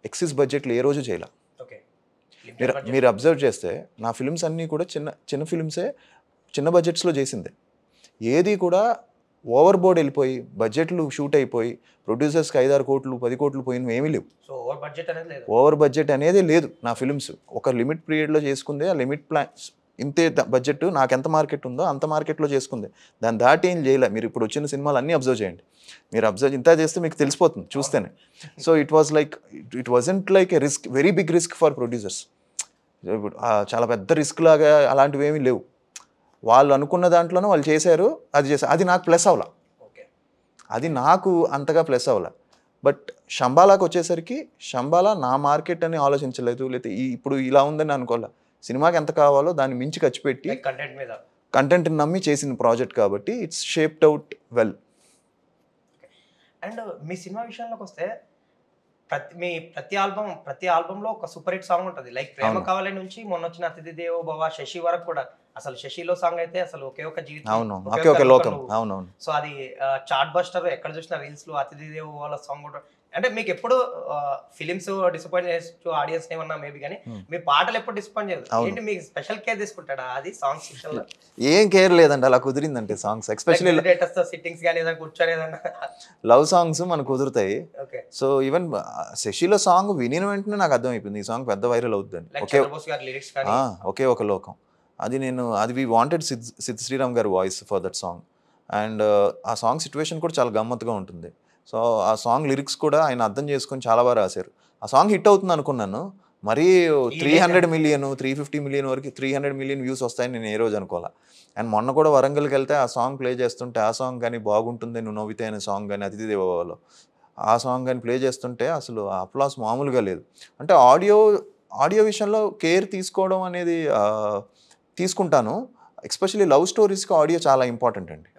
B: ఎక్సిస్ బడ్జెట్లు ఏ రోజు చేయాల. మీరు అబ్జర్వ్ చేస్తే నా ఫిల్మ్స్ అన్నీ కూడా చిన్న ఫిల్మ్సే, చిన్న బడ్జెట్స్లో చేసిందే. ఏది కూడా ఓవర్ బోర్డ్ వెళ్ళిపోయి బడ్జెట్లు షూట్ అయిపోయి ప్రొడ్యూసర్స్కి 5-6 కోట్లు 10 కోట్లు పోయినవి ఏమీ లేవు. ఓవర్ బడ్జెట్ అనేది లేదు నా ఫిల్మ్స్. ఒక లిమిట్ పీరియడ్లో చేసుకుందే, ఆ లిమిట్ ప్లాన్స్ ఇంతే బడ్జెట్, నాకు ఎంత మార్కెట్ ఉందో అంత మార్కెట్లో చేసుకుంది, దాన్ని దాటి ఏం చేయలే. మీరు ఇప్పుడు వచ్చిన సినిమాలు అన్నీ అబ్జర్వ్ చేయండి, మీరు అబ్జర్వ్ ఇంత చేస్తే మీకు తెలిసిపోతుంది చూస్తేనే. So it wasn't like a risk, very big risk for producers. ఇప్పుడు చాలా పెద్ద రిస్క్ లాగా అలాంటివి ఏమీ లేవు. వాళ్ళు అనుకున్న దాంట్లోనే వాళ్ళు చేశారు, అది నాకు ప్లస్ అవ్వాల, అది నాకు అంతగా ప్లస్ అవ్వాల. బట్ శంబాలాకి వచ్చేసరికి శంబాలా నా మార్కెట్ అని ఆలోచించలేదు, లేకపోతే ఇప్పుడు ఇలా ఉందని అనుకోలే. సినిమాకి ఎంత కావాలో దాన్ని మించి ఖర్చు పెట్టి కంటెంట్ని నమ్మి చేసిన ప్రాజెక్ట్ కాబట్టి it's shaped out well.
A: And me cinema విషయంలోకి వస్తే ప్రతి ఆల్బంలో ఒక సూపర్ హిట్ సాంగ్ ఉంటుంది. లైక్ ప్రేమ కావాలి నుంచి మొన్న వచ్చిన అతిథి దేవో భవ, శశి వరకు కూడా. అసలు శశిలో సాంగ్ అయితే అసలు ఒకే ఒక జీవితం,
B: ఒకే ఒక లోకం.
A: సో అది చార్ట్ బస్టర్, ఎక్కడ చూసిన రీల్స్ లో అతిథి దేవో భవ సాంగ్ కూడా. అంటే మీకు ఎప్పుడు ఫిలిమ్స్ డిసప్పాయింట్ చేస్తూ ఆడియన్స్ ఏమన్నా మేబీ, కానీ మీ పాటలు ఎప్పుడు డిసప్పాయింట్ చేయదు. ఏంటి మీకు స్పెషల్ కేర్ తీసుకుంటాడా అది సాంగ్స్ విషయంలో?
B: ఏం కేర్ లేదండి, అలా కుదిరిందంటే సాంగ్స్, ఎస్పెషల్లీ
A: సిట్టింగ్స్ కానీ ఏదైనా కూర్చొని ఏదన్నా
B: లవ్ సాంగ్స్ మనకు కుదురుతాయి. సో ఈవెన్ శశిలో సాంగ్ వినిన వెంటనే నాకు అర్థమైపోయింది ఈ సాంగ్ పెద్ద వైరల్ అవుతుందని. ఒకే ఒక లోకం, అది వి వాంటెడ్ సిద్ శ్రీరామ్ గారి voice for that song. And ఆ సాంగ్ సిచ్యువేషన్ కూడా చాలా గమ్మత్తుగా ఉంటుంది. సో ఆ సాంగ్ లిరిక్స్ కూడా ఆయన అర్థం చేసుకొని చాలా బాగా రాశారు. ఆ సాంగ్ హిట్ అవుతుంది అనుకున్నాను, మరీ 300 million 350 million వరకు 300 million వ్యూస్ వస్తాయని నేను ఏ రోజు అనుకోవాలా. అండ్ మొన్న కూడా వరంగల్కి వెళ్తే ఆ సాంగ్ ప్లే చేస్తుంటే, ఆ సాంగ్ కానీ బాగుంటుంది నువ్వు నవ్వితే అనే సాంగ్ కానీ అతిథి దేవోభవలో ఆ సాంగ్ కానీ ప్లే చేస్తుంటే అసలు ఆ అప్లాస్ మామూలుగా లేదు. అంటే ఆడియో విషయంలో కేర్ తీసుకోవడం అనేది తీసుకుంటాను. ఎస్పెషల్లీ లవ్ స్టోరీస్కి ఆడియో చాలా ఇంపార్టెంట్ అండి.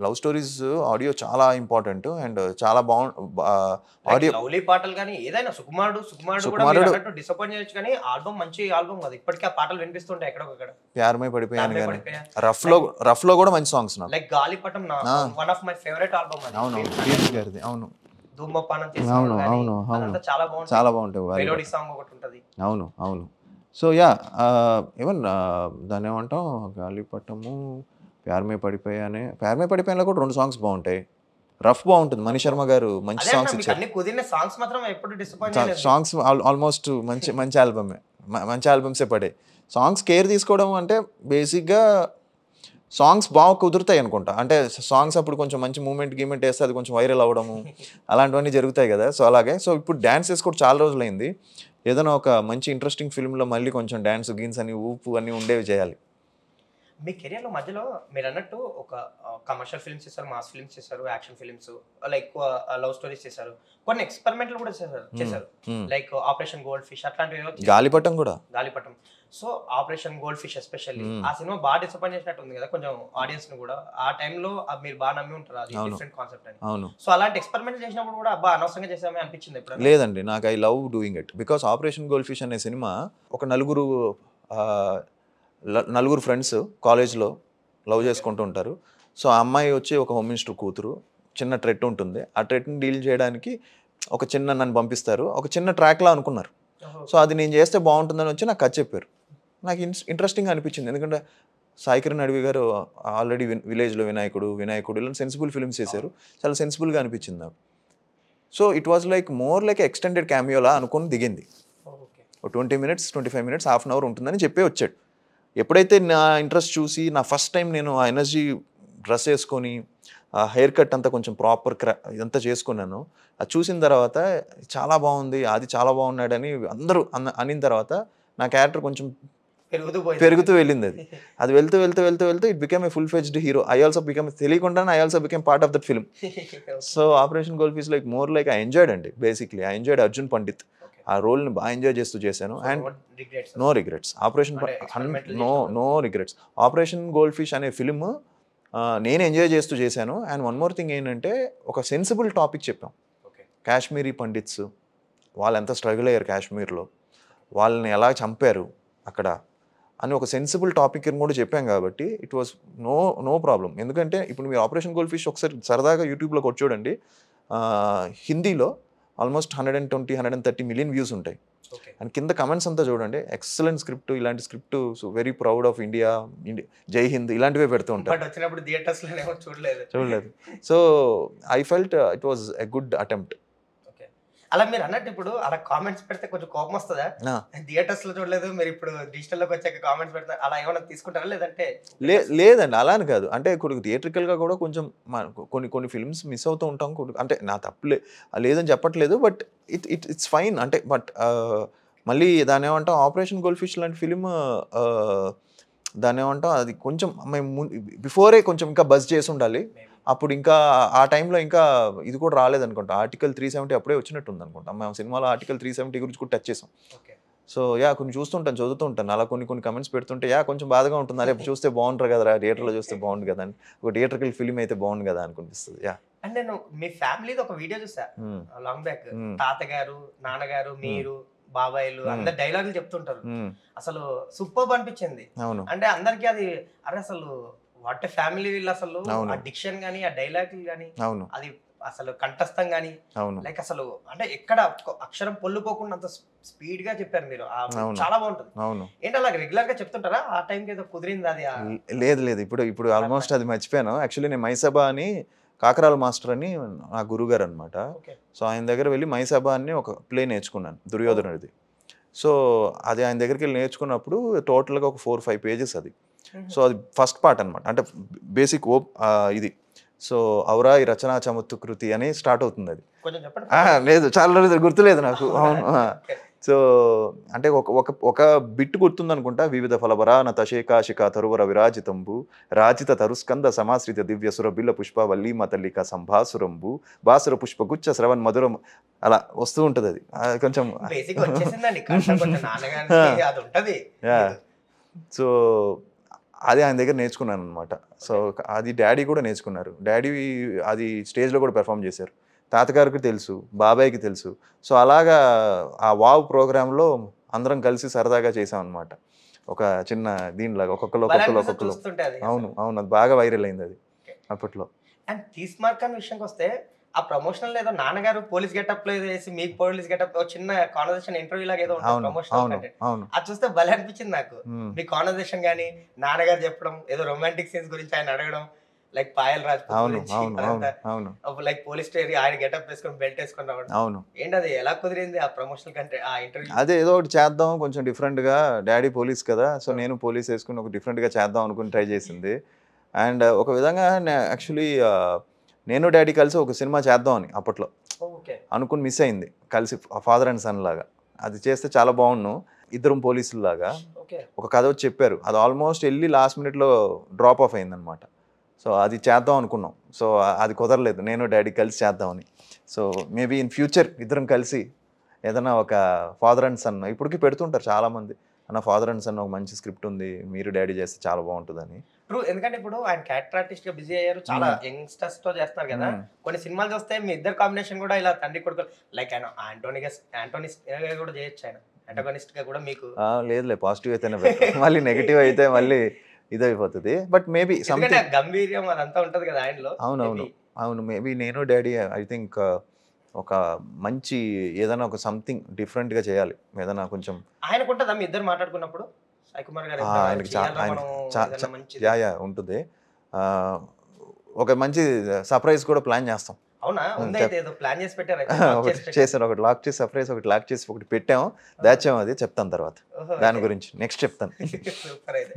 B: లవ్ స్టోరీస్ ఆడియో చాలా ఇంపార్టెంట్. అండ్ చాలా ఆడియో
A: లవ్లీ పాటలు కానీ ఏదైనా సుకుమారుడు డిసప్పాయింట్ చేయొచ్చు, కానీ ఆల్బమ్ మంచి ఆల్బమ్ కదా, ఇప్పటికీ ఆ పాటలు వినిపిస్తుంటాయి ఎక్కడొక్కడ.
B: ప్యారమై పడిపోయాను కానీ రఫ్ లో కూడా మంచి సాంగ్స్ నాకు.
A: లైక్ గాలిపటం one of my favourite album అది.
B: అవును, గారిది. అవును,
A: ధూమపానం
B: చాలా బాగుంటాయి.
A: మెలోడీ సాంగ్ ఒకటి ఉంటుంది.
B: అవును. సో యా, ఈవెన్ దాన్ని ఏమంటాం, గాలిపటము, ప్యారమే పడిపోయాలో కూడా 2 సాంగ్స్ బాగుంటాయి. రఫ్ బాగుంటుంది, మణి శర్మ గారు మంచి సాంగ్స్ ఇచ్చారు. సాంగ్స్ ఆల్మోస్ట్ మంచి ఆల్బమ్సే పడాయి. సాంగ్స్ కేర్ తీసుకోవడం అంటే బేసిక్గా సాంగ్స్ బాగా కుదురుతాయి అనుకుంటా. అంటే సాంగ్స్ అప్పుడు కొంచెం మంచి మూమెంట్ గీమెంట్ వేస్తే అది కొంచెం వైరల్ అవ్వడము అలాంటివన్నీ జరుగుతాయి కదా. సో అలాగే సో ఇప్పుడు డ్యాన్సెస్ కూడా చాలా రోజులైంది. ఏదైనా ఒక మంచి ఇంట్రెస్టింగ్ ఫిల్మ్లో మళ్ళీ కొంచెం డ్యాన్స్ గీన్స్ అని ఊపు అన్నీ ఉండేవి చేయాలి.
A: మీ కెరియర్లో మధ్యలో మీరు అన్నట్టు ఒక కమర్షియల్ ఫిల్మ్స్ చేశారు, మాస్ ఫిల్మ్స్ చేశారు, action films, like love stories చేశారు, కొన్ని ఎక్స్పెరిమెంట్లు కూడా చేశారు లైక్ ఆపరేషన్ గోల్డ్ ఫిష్ అట్లాంటివి,
B: గాలిపటం కూడా.
A: గాలిపటం. So Operation gold fish especially ఆ సినిమా బాగా డిసప్పాయింట్ చేసినట్టు ఉంది కదా కొంచెం ఆడియన్స్ ని కూడా. ఆ టైంలో మీరు బాగా నమ్మి ఉంటారు అది డిఫరెంట్ కాన్సెప్ట్ అని.
B: అవును.
A: సో అలాంటి ఎక్స్పెరిమెంట్ చేసినప్పుడు కూడా అబ్బా అనవసరంగా చేసామే అనిపించింది ఇప్పుడు?
B: లేదండి, నాకు I love doing it because operation Goldfish అనే సినిమా ఒక నలుగురు ఫ్రెండ్స్ కాలేజ్లో లవ్ చేసుకుంటూ ఉంటారు. సో ఆ అమ్మాయి వచ్చి ఒక హోమ్ మినిస్టర్ కూతురు, చిన్న ట్రెట్ ఉంటుంది. ఆ ట్రెట్ని డీల్ చేయడానికి ఒక చిన్న నన్ను పంపిస్తారు, ఒక చిన్న ట్రాక్లా అనుకున్నారు. సో అది నేను చేస్తే బాగుంటుందని వచ్చి నాకు కథ చెప్పారు. నాకు ఇంట్రెస్టింగ్ అనిపించింది, ఎందుకంటే సాయి కిరణ్ అడవి గారు ఆల్రెడీ విలేజ్లో వినాయకుడు ఇలా సెన్సిబుల్ ఫిల్మ్స్ చేశారు, చాలా సెన్సిబుల్గా అనిపించింది నాకు. So it was like more like extended క్యామియోలా అనుకుని దిగింది. 20 minutes 25 minutes half an hour ఉంటుందని చెప్పే వచ్చాడు. ఎప్పుడైతే నా ఇంట్రెస్ట్ చూసి నా ఫస్ట్ టైం నేను ఆ ఎనర్జీ డ్రెస్ వేసుకొని ఆ హెయిర్ కట్ అంతా కొంచెం ప్రాపర్ ఇదంతా చేసుకున్నాను, అది చూసిన తర్వాత చాలా బాగుంది, అది చాలా బాగున్నాడని అందరూ అనిన తర్వాత నా క్యారెక్టర్ కొంచెం పెరుగుతూ వెళ్ళింది. అది వెళ్తూ it become a full fledged hero. I also become తెలియకుండానే I also become part of that film. So Operation Goldfish like more like I enjoyed అండి. Basically I enjoyed Arjun Pandit. ఆ రోల్ని బాగా ఎంజాయ్ చేస్తూ చేశాను. And no regrets. No regrets. Operation Goldfish అనే film నేను enjoy చేస్తూ చేశాను. అండ్ వన్ మోర్ థింగ్ ఏంటంటే ఒక సెన్సిబుల్ టాపిక్ చెప్పాం. కాశ్మీరీ పండిట్స్ వాళ్ళు ఎంత స్ట్రగుల్ అయ్యారు కాశ్మీర్లో, వాళ్ళని ఎలా చంపారు అక్కడ అని ఒక సెన్సిబుల్ టాపిక్ కూడా చెప్పాం కాబట్టి ఇట్ వాస్ నో ప్రాబ్లం. ఎందుకంటే ఇప్పుడు మీరు ఆపరేషన్ గోల్డ్ ఫిష్ ఒకసారి సరదాగా యూట్యూబ్లో కొట్టి చూడండి, హిందీలో ఆల్మోస్ట్ 120-130 million వ్యూస్ ఉంటాయి. అండ్ కింద కమెంట్స్ అంతా చూడండి, ఎక్సలెంట్ స్క్రిప్ట్, ఇలాంటి script, so very proud of India, జై హింద్ ఇలాంటివే పెడుతూ ఉంటారు. చూడలేదు. So I felt it was a good attempt.
A: అలా మీరు అన్నట్టు ఇప్పుడు అలా కామెంట్స్ పెడితే కొంచెం కోపం వస్తుందా? థియేటర్స్ లో చూడలేదు, మీరు ఇప్పుడు డిజిటల్ లోకి వచ్చాక కామెంట్స్ పెడతారు, అలా ఏమైనా తీసుకుంటారా? లేదంటే
B: లేదండి, అలా అని కాదు. అంటే ఇప్పుడు థియేట్రికల్ గా కూడా కొంచెం కొన్ని ఫిల్మ్స్ మిస్ అవుతూ ఉంటాం. అంటే నా తప్పులే లేదని చెప్పట్లేదు, బట్ ఇట్స్ ఫైన్. అంటే బట్ మళ్ళీ దాని ఏమంటాం, ఆపరేషన్ గోల్డ్ ఫిష్ లాంటి ఫిలిం దాన్ని ఏమంటాం, అది కొంచెం మేము బిఫోరే కొంచెం ఇంకా బజ్ చేసి ఉండాలి. అప్పుడు ఇంకా ఆ టైంలో ఇంకా ఇది కూడా రాలేదనుకుంటా, ఆర్టికల్ 370 అప్పుడే వచ్చినట్టుంది అనుకుంటా. మేము సినిమాలో ఆర్టికల్ 370 గురించి కూడా టచ్ చేసాం. సో కొన్ని చూస్తుంటాను, చదువుతూ ఉంటాను, అలా కొన్ని కమెంట్స్ పెడుతుంటే కొంచెం బాధగా ఉంటుంది. అరే చూస్తే బాగుంటారు కదా, థియేటర్లో చూస్తే బాగుంది కదా అని, ఒక థియేటర్కల్ ఫిల్మ్ అయితే బాగుంది కదా అనిపిస్తుంది.
A: అండ్ నేను మీ ఫ్యామిలీది ఒక వీడియో చూసా లాంగ్ బ్యాక్, తాతగారు, నాన్నగారు, మీరు, బాబాయిలు అందరు డైలాగులు చెప్తుంటారు, అసలు సూపర్బ్ అనిపించింది. అంటే అందరికి అది అరే అసలు వాట్ ఫ్యామిలీ వీళ్ళు, అసలు ఆ డిక్షన్ గానీ, ఆ డైలాగులు గానీ, అది అసలు కంఠస్థం గానీ, లైక్ అసలు అంటే ఎక్కడ అక్షరం పొల్లుపోకుండా అంత స్పీడ్ గా చెప్పారు మీరు. చాలా బాగుంటుంది. ఏంటి అలా రెగ్యులర్ గా చెప్తుంటారా? ఆ టైంకి ఏదో కుదిరింది అది?
B: లేదు, ఇప్పుడు ఆల్మోస్ట్ అది మర్చిపోయాను. యాక్చువల్లీ నేను మైసభా అని కాకరాల మాస్టర్ అని నా గురుగారు అనమాట. సో ఆయన దగ్గర వెళ్ళి మైసభా అని ఒక ప్లే నేర్చుకున్నాను, దుర్యోధనుడిది. సో అది ఆయన దగ్గరికి వెళ్ళి నేర్చుకున్నప్పుడు టోటల్గా ఒక 4-5 pages అది. సో అది ఫస్ట్ పార్ట్ అనమాట, అంటే బేసిక్ ఇది. సో ఔరా ఈ రచనా చమత్కృతి అని స్టార్ట్ అవుతుంది అది. లేదు, చాలా రోజులు గుర్తులేదు నాకు. సో అంటే ఒక బిట్ గుర్తుంది అనుకుంటా. వివిధ ఫలవరా నతశేకాశిక తరువర విరాజితంబు రాజిత తరుస్కంద సమాశ్రిత దివ్య సురబిల్ల పుష్ప వల్లీమ తల్లిక సంభాసురంబు బాసుర పుష్పగుచ్చ శ్రవణ్ మధురం అలా వస్తూ ఉంటుంది. అది కొంచెం సో అది ఆయన దగ్గర నేర్చుకున్నాను అనమాట. సో అది డాడీ కూడా నేర్చుకున్నారు. డాడీ అది స్టేజ్లో కూడా పెర్ఫామ్ చేశారు. తాతగారికి తెలుసు, బాబాయ్కి తెలుసు. సో అలాగా ఆ వావ్ ప్రోగ్రాంలో అందరం కలిసి సరదాగా చేసాం అనమాట. ఒక చిన్న దీనిలాగా ఒక్కొక్కరు. అవును, అది బాగా వైరల్ అయింది అది అప్పట్లో.
A: అండ్ తీస్ మార్క్ అనే విషయానికి వస్తే, ఆ ప్రమోషనల్ ఏదో నాన్నగారు పోలీస్ గెటప్ లో ఏదో వేసి మీకు పోలీస్ గెటప్ చిన్న కాన్వర్సేషన్ ఇంటర్వ్యూ లాగా ఏదో ఉంటుంది ప్రమోషనల్ కంటెంట్, అది చూస్తే భలే అనిపించింది నాకు. మీ కాన్వర్సేషన్ గానీ, నాన్నగారు చెప్పడం, ఏదో రొమాంటిక్ సీన్స్ గురించి ఆయన అడగడం, like Payal Raj like police station ఆయన గెటప్ వేసుకొని బెల్ట్ వేసుకొని రావడం, ఏంటి అది ఎలా కుదిరింది ఆ ప్రమోషనల్ కంటెంట్, ఆ ఇంటర్వ్యూ?
B: అదే ఏదో ఒకటి చేద్దాం కొంచెం డిఫరెంట్ గా, డాడీ పోలీస్ కదా, సో నేను పోలీస్ వేసుకుని ఒక డిఫరెంట్ గా చేద్దాం అనుకుని ట్రై చేసింది. అండ్ ఒక విధంగా యాక్చువల్లీ నేను డాడీ కలిసి ఒక సినిమా చేద్దాం అని అప్పట్లో అనుకుని మిస్ అయింది, కలిసి ఫాదర్ అండ్ సన్ లాగా. అది చేస్తే చాలా బాగున్నాను. ఇద్దరం పోలీసులాగా
A: ఓకే
B: ఒక కథ వచ్చి చెప్పారు. అది ఆల్మోస్ట్ వెళ్ళి లాస్ట్ మినిట్లో డ్రాప్ ఆఫ్ అయిందనమాట. సో అది చేద్దాం అనుకున్నాం. సో అది కుదరలేదు, నేను డాడీ కలిసి చేద్దామని. సో మేబీ ఇన్ ఫ్యూచర్ ఇద్దరం కలిసి ఏదైనా ఒక ఫాదర్ అండ్ సన్ ఇప్పటికీ పెడుతుంటారు చాలామంది, అన్న ఫాదర్ అండ్ సన్ ఒక మంచి స్క్రిప్ట్ ఉంది, మీరు డాడీ చేస్తే చాలా బాగుంటుందని.
A: ట్రూ. ఎందుకంటే ఇప్పుడు ఆయన క్యారెక్టర్ ఆర్టిస్ట్ గా బిజీ అయ్యారు, చాలా యంగ్స్టర్స్ తో చేస్తున్నారు కదా. కొన్ని సినిమాలు చూస్తే మీ ఇద్దరు కాంబినేషన్ కూడా ఇలా తండ్రి కొడుకు లైక్ ఆయన ఆంటోనిస్ట్ కూడా చేయొచ్చు, ఆయన అంటోనిస్ట్ గా కూడా మీకు.
B: లేదులే, పాజిటివ్ అయితేనే better. మళ్ళీ నెగిటివ్ అయితే మళ్ళీ ఇదైపోతుంది. బట్ మేబీ సంథింగ్
A: గంభీర్యం అదంతా ఉంటది కదా ఆయనలో.
B: అవును మేబీ నేను డాడీ ఐ థింక్ ఒక మంచి ఏదైనా ఒక సంథింగ్ డిఫరెంట్గా చేయాలి, ఏదైనా కొంచెం.
A: ఆయనకు ఉంటుందా మీ ఇద్దరు మాట్లాడుకున్నప్పుడు సాయి కుమార్ గారు?
B: యా ఉంటుంది. ఒక మంచి సర్ప్రైజ్ కూడా ప్లాన్ చేస్తాం.
A: అవునా? ప్లాన్ చేసి పెట్టారు?
B: చేశాను, ఒకటి లాక్ చేసి సర్ప్రైజ్, ఒకటి లాక్ చేసి ఒకటి పెట్టాము, దాచాము. అది చెప్తాను తర్వాత, దాని గురించి నెక్స్ట్ చెప్తాను.
A: సూపర్. అయితే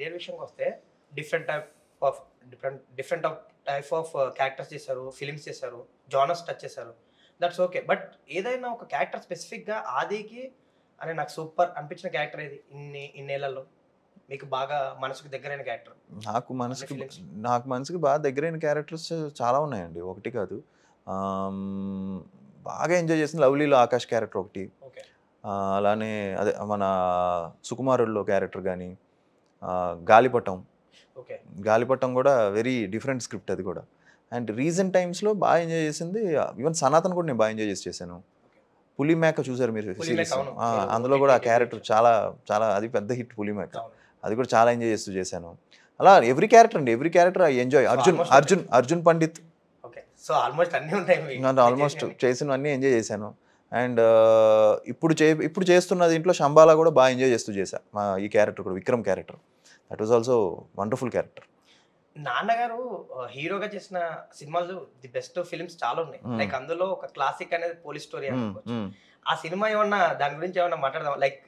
A: రియల్ విషయంకి వస్తే డిఫరెంట్ టైప్ ఆఫ్ క్యారెక్టర్స్ చేశారు, ఫిలిమ్స్ చేశారు, జానర్స్ టచ్ చేశారు, దట్స్ ఓకే. బట్ ఏదైనా ఒక క్యారెక్టర్ స్పెసిఫిక్గా ఆదికి అని నాకు సూపర్ అనిపించిన క్యారెక్టర్ ఏది ఇన్నేళ్లలో మీకు బాగా మనసుకు దగ్గరైన క్యారెక్టర్?
B: నాకు మనసుకి బాగా దగ్గరైన క్యారెక్టర్స్ చాలా ఉన్నాయండి, ఒకటి కాదు. బాగా ఎంజాయ్ చేసిన లవ్లీలో ఆకాష్ క్యారెక్టర్ ఒకటి, అలానే అదే మన సుకుమారుల్లో క్యారెక్టర్ కానీ, గాలిపటం కూడా వెరీ డిఫరెంట్ స్క్రిప్ట్ అది కూడా. అండ్ రీసెంట్ టైమ్స్లో బాగా ఎంజాయ్ చేసింది ఈవెన్ సనాతన్ కూడా నేను బాగా ఎంజాయ్ చేశాను. పులిమేక చూసారు మీరు సిరీస్? అందులో కూడా ఆ క్యారెక్టర్ చాలా చాలా అది పెద్ద హిట్ పులిమేక, అది కూడా చాలా ఎంజాయ్ చేశాను. అలా every character I enjoy. Arjun Pandit almost చేసినవన్నీ ఎంజాయ్ చేశాను. అండ్ ఇప్పుడు చేస్తున్న దీంట్లో శంబాలా కూడా బాగా ఎంజాయ్ చేశా ఈ క్యారెక్టర్ కూడా, Vikram character. That was also wonderful character.
A: నాన్నగారు హీరోగా చేసిన సినిమాలు ది బెస్ట్ ఫిలిమ్స్ చాలా ఉన్నాయి. లైక్ అందులో ఒక క్లాసిక్ అనేది పోలీస్ స్టోరీ అనుకోవచ్చు. ఆ సినిమా ఏమన్నా దాని గురించి ఏమన్నా మాట్లాడదాం? లైక్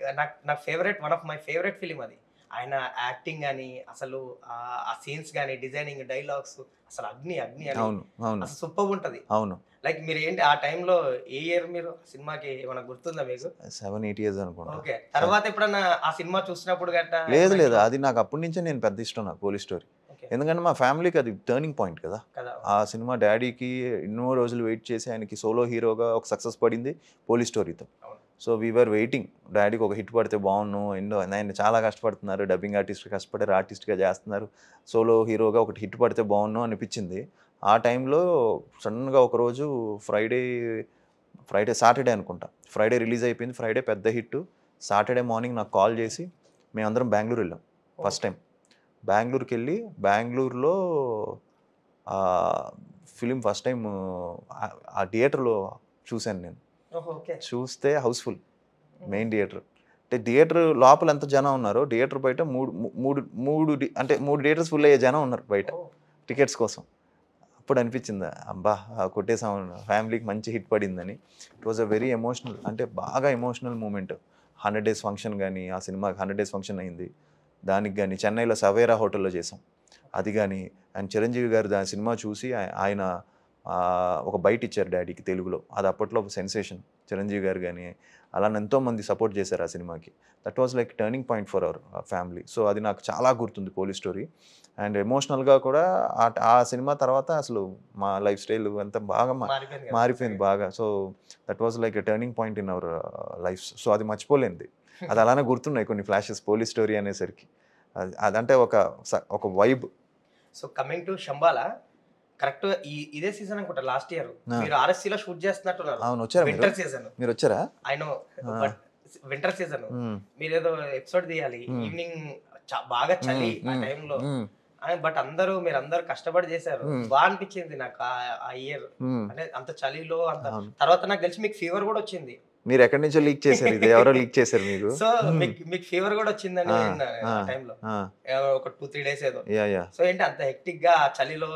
A: నాకు favourite, one of my favourite film అది. ఆయన యాక్టింగ్ కానీ, అసలు ఆ సీన్స్ కానీ, డిజైనింగ్, డైలాగ్స్, అసలు అగ్ని అని సూపర్ ఉంటది.
B: అవును.
A: లైక్ మీరు ఏంటి ఆ టైంలో ఏ ఇయర్ మీరు సినిమాకి ఏమైనా గుర్తుందా మీకు?
B: 7-8 years అనుకుంటా.
A: ఓకే. తర్వాత ఎప్పుడన్నా ఆ సినిమా చూసినప్పుడు గట్టా?
B: లేదు, అది నాకు అప్పటి నుంచే నేను పెద్ద ఇష్టం నాకు పోలీస్ స్టోరీ. ఎందుకంటే మా ఫ్యామిలీకి అది టర్నింగ్ పాయింట్ కదా ఆ సినిమా. డాడీకి ఎన్నో రోజులు వెయిట్ చేసి ఆయనకి సోలో హీరోగా ఒక సక్సెస్ పడింది పోలీస్ స్టోరీతో. సో వీఆర్ వెయిటింగ్, డాడీకి ఒక హిట్ పడితే బాగున్నాను. ఆయన చాలా కష్టపడుతున్నారు, డబ్బింగ్ ఆర్టిస్ట్ కష్టపడారు, ఆర్టిస్ట్గా చేస్తున్నారు, సోలో హీరోగా ఒకటి హిట్ పడితే బాగున్నాను అనిపించింది. ఆ టైంలో సడన్గా ఒకరోజు సాటర్డే అనుకుంటా, ఫ్రైడే రిలీజ్ అయిపోయింది. ఫ్రైడే పెద్ద హిట్. సాటర్డే మార్నింగ్ నాకు కాల్ చేసి మేమందరం బెంగళూరు వెళ్ళాం. ఫస్ట్ టైం బెంగళూరుకి వెళ్ళి, బెంగళూరులో ఫిలిం ఫస్ట్ టైం ఆ థియేటర్లో చూశాను నేను. చూస్తే హౌస్ఫుల్, మెయిన్ థియేటర్. అంటే థియేటర్ లోపల ఎంత జనం ఉన్నారో, థియేటర్ బయట మూడు థియేటర్స్ ఫుల్ అయ్యే జనం ఉన్నారు బయట టికెట్స్ కోసం. అప్పుడు అనిపించింది అబ్బా కొట్టేసాం, ఫ్యామిలీకి మంచి హిట్ పడిందని. It was a very emotional, అంటే బాగా ఎమోషనల్ మూమెంట్. 100 days ఫంక్షన్ కానీ, ఆ సినిమాకి 100 days ఫంక్షన్ అయింది. దానికి కానీ చెన్నైలో సవేరా హోటల్లో చేసాం అది కానీ. అండ్ చిరంజీవి గారు దాని సినిమా చూసి ఆయన ఒక బైట్ ఇచ్చారు డాడీకి తెలుగులో. అది అప్పట్లో ఒక సెన్సేషన్. చిరంజీవి గారు కానీ అలా ఎంతోమంది సపోర్ట్ చేశారు ఆ సినిమాకి. That was like turning point for our family. So అది నాకు చాలా గుర్తుంది పోలీస్ స్టోరీ. అండ్ ఎమోషనల్గా కూడా ఆ సినిమా తర్వాత అసలు మా లైఫ్ స్టైల్ అంతా బాగా మారిపోయింది బాగా. So that was like a turning point in our life. So అది మర్చిపోలేంది, అది అలానే గుర్తున్నాయి కొన్ని ఫ్లాషెస్ పోలీస్ స్టోరీ అనేసరికి. అదంటే ఒక vibe.
A: So coming to Shambala, correct ఇదే సీజన్ అనుకుంటా లాస్ట్ ఇయర్ మీరు ఆర్ఎస్సీలో షూట్ చేస్తున్నట్టున్నారు.
B: అవును, వచ్చారా
A: వింటర్ సీజన్?
B: మీరు వచ్చారా?
A: ఆయన వింటర్ సీజన్ మీరు ఏదో ఎపిసోడ్ తీయాలి, ఈవినింగ్ బాగా చలి ఆ టైంలో. బట్ మీరందరూ కష్టపడి చేశారు, బాగా అనిపించింది నాకు ఆ ఇయర్. అంటే అంత చలిలో అంత. తర్వాత నాకు తెలిసి మీకు ఫీవర్ కూడా వచ్చింది.
B: మీరు ఎక్కడి నుంచో లీక్ చేశారు, ఇది ఎవరో లీక్ చేశారు మీకు.
A: సో మీకు ఫీవర్ కూడా వచ్చిందని ఆ టైంలో, ఒక 2-3 days ఏదో. సో ఏంటి అంత హెక్టిక్ గా చలిలో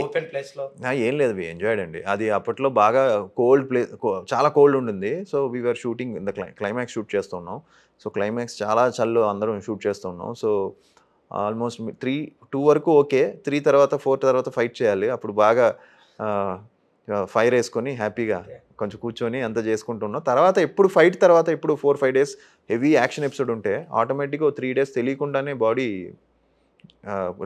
A: ఓపెన్ ప్లేస్ లో?
B: ఏం లేదు, ఎంజాయ్డ్ అండి. అది అప్పట్లో బాగా కోల్డ్ ప్లేస్, చాలా కోల్డ్ ఉండింది. So we're shooting in the climax shoot చేస్తున్నాం. సో క్లైమాక్స్ చాలా చల్లు అందరం షూట్ చేస్తున్నాం. సో ఆల్మోస్ట్ 2 వరకు ఓకే, 3 తర్వాత 4 తర్వాత ఫైట్ చేయాలి. అప్పుడు బాగా ఫైర్ వేసుకొని హ్యాపీగా కొంచెం కూర్చొని అంత చేసుకుంటున్నాం. తర్వాత ఎప్పుడు ఫైట్ తర్వాత ఇప్పుడు 4-5 days హెవీ యాక్షన్ ఎపిసోడ్ ఉంటే ఆటోమేటిక్గా 3 days తెలియకుండానే బాడీ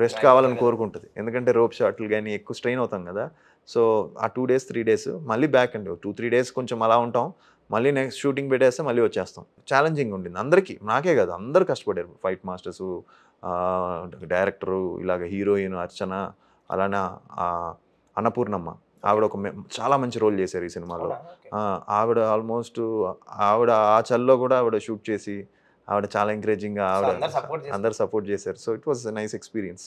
B: రెస్ట్ కావాలని కోరుకుంటుంది. ఎందుకంటే రోప్ షాట్లు కానీ ఎక్కువ స్ట్రెయిన్ అవుతాం కదా. సో ఆ 2 days 3 days మళ్ళీ బ్యాక్ అండి. 2-3 days కొంచెం అలా ఉంటాం, మళ్ళీ నెక్స్ట్ షూటింగ్ పెట్టేస్తే మళ్ళీ వచ్చేస్తాం. ఛాలెంజింగ్ ఉండింది అందరికీ, నాకే కాదు అందరు కష్టపడారు. ఫైట్ మాస్టర్సు, డైరెక్టరు, ఇలాగ హీరోయిన్ అర్చన, అలానే అన్నపూర్ణమ్మ, ఆవిడ చాలా మంచి రోల్ చేశారు ఈ సినిమాలో. ఆవిడ ఆల్మోస్ట్ ఆవిడ ఆ చల్లో కూడా ఆవిడ షూట్ చేసి ఆవిడ చాలా ఎంకరేజింగ్గా అందరు సపోర్ట్ చేశారు. So it was nice experience.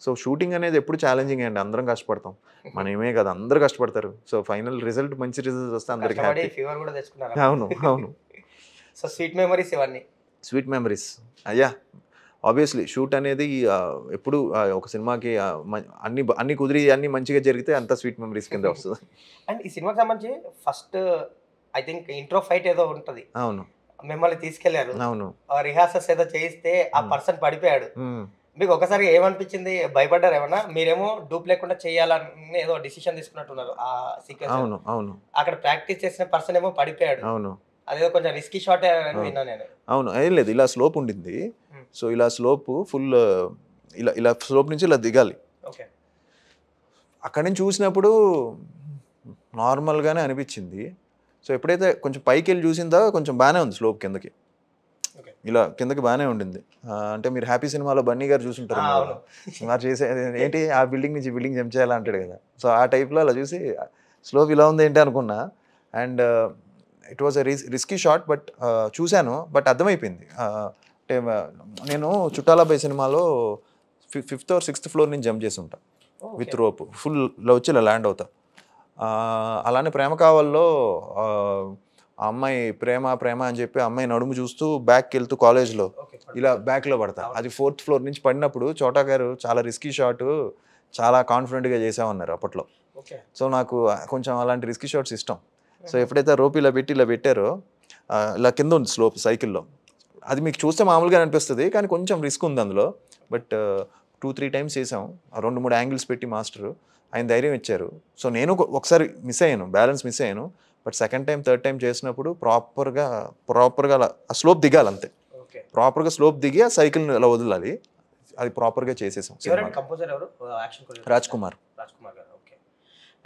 B: So shooting అనేది ఎప్పుడు ఛాలెంజింగ్ అండి, అందరం కష్టపడతాం, మనమే కదా అందరు కష్టపడతారు. సో ఫైనల్ రిజల్ట్ మంచి రిజల్ట్ వస్తే అందరికి హ్యాపీ. అవును అవును.
A: సో స్వీట్ మెమరీస్ ఇవన్నీ.
B: స్వీట్ మెమరీస్ అయ్యా, ఆబ్వియస్లీ షూట్ అనేది ఎప్పుడు ఒక సినిమాకి అన్ని కుదిరి అన్ని మంచిగా జరిగితే అంత స్వీట్ మెమరీస్ కింద వస్తుంది.
A: అండ్ ఈ సినిమాకి సంబంధించి first I think intro fight ఏదో ఉంటుంది.
B: అవును,
A: మిమ్మల్ని తీసుకెళ్లారు.
B: అవును,
A: రిహార్సల్స్ ఏదో చేయిస్తే ఆ పర్సన్ పడిపోయాడు. మీకు ఒకసారి ఏమనిపించింది? భయపడ్డారు ఏమన్నా? మీరేమో డూప్ లేకుండా చేయాలని ఏదో డిసిషన్ తీసుకున్నట్టున్నారు ఆ సీక్వెన్స్.
B: అవును అవును.
A: అక్కడ ప్రాక్టీస్ చేసిన పర్సన్ ఏమో పడిపోయాడు.
B: అవును,
A: అదేదో కొంచెం రిస్కీ షాట్ అని విన్నాను నేను.
B: అవును, ఏం లేదు, ఇలా స్లోప్ ఉండింది. సో ఇలా స్లోప్ ఫుల్ ఇలా స్లోప్ నుంచి ఇలా దిగాలి.
A: ఓకే.
B: అక్కడి నుంచి చూసినప్పుడు నార్మల్గానే అనిపించింది. సో ఎప్పుడైతే కొంచెం పైకి వెళ్ళి చూసిందా కొంచెం బాగానే ఉంది స్లోప్ కిందకి, ఇలా కిందకి బాగానే ఉండింది. అంటే మీరు హ్యాపీ సినిమాలో బన్నీ గారు చూసుంటారు, మరి చేసే ఏంటి ఆ బిల్డింగ్ నుంచి బిల్డింగ్ జంప్ చేయాలా అంటాడు కదా. సో ఆ టైప్లో అలా చూసి స్లోప్ ఇలా ఉంది ఏంటి అనుకున్నా. And it was a risky shot, but చూశాను, బట్ అర్థమైపోయింది. అంటే నేను చుట్టాలబ్బాయి సినిమాలో 5th or 6th floor నుంచి జంప్ చేసి ఉంటా విత్ రోప్, ఫుల్ ఇలా వచ్చి ఇలా ల్యాండ్ అవుతా. అలానే ప్రేమ కావాల్లో ఆ అమ్మాయి ప్రేమ ప్రేమ అని చెప్పి అమ్మాయి నడుము చూస్తూ బ్యాక్కి వెళ్తూ కాలేజ్లో ఇలా బ్యాక్లో పడతా. అది 4th floor నుంచి పడినప్పుడు చోటా గారు చాలా రిస్కీ షాట్ చాలా కాన్ఫిడెంట్గా చేసామన్నారు అప్పట్లో. సో నాకు కొంచెం అలాంటి రిస్కీ షాట్స్ ఇష్టం. సో ఎప్పుడైతే రోప్ ఇలా పెట్టారో ఇలా కింద ఉంది స్లోప్ సైకిల్లో, అది మీకు చూస్తే మామూలుగా అనిపిస్తుంది కానీ కొంచెం రిస్క్ ఉంది అందులో. బట్ 2-3 times చేసాం, 2-3 యాంగిల్స్ పెట్టి మాస్టరు ఆయన ధైర్యం ఇచ్చారు. సో నేను ఒకసారి మిస్ అయ్యాను, బ్యాలెన్స్ మిస్ అయ్యాను. But 2nd time 3rd time చేసినప్పుడు ప్రాపర్గా అలా ఆ స్లోప్ దిగాలి అంతే. ప్రాపర్గా స్లోప్ దిగి ఆ సైకిల్ని అలా వదలాలి, అది ప్రాపర్గా చేసేసాం. రాజ్ కుమార్
A: గారు. ఓకే.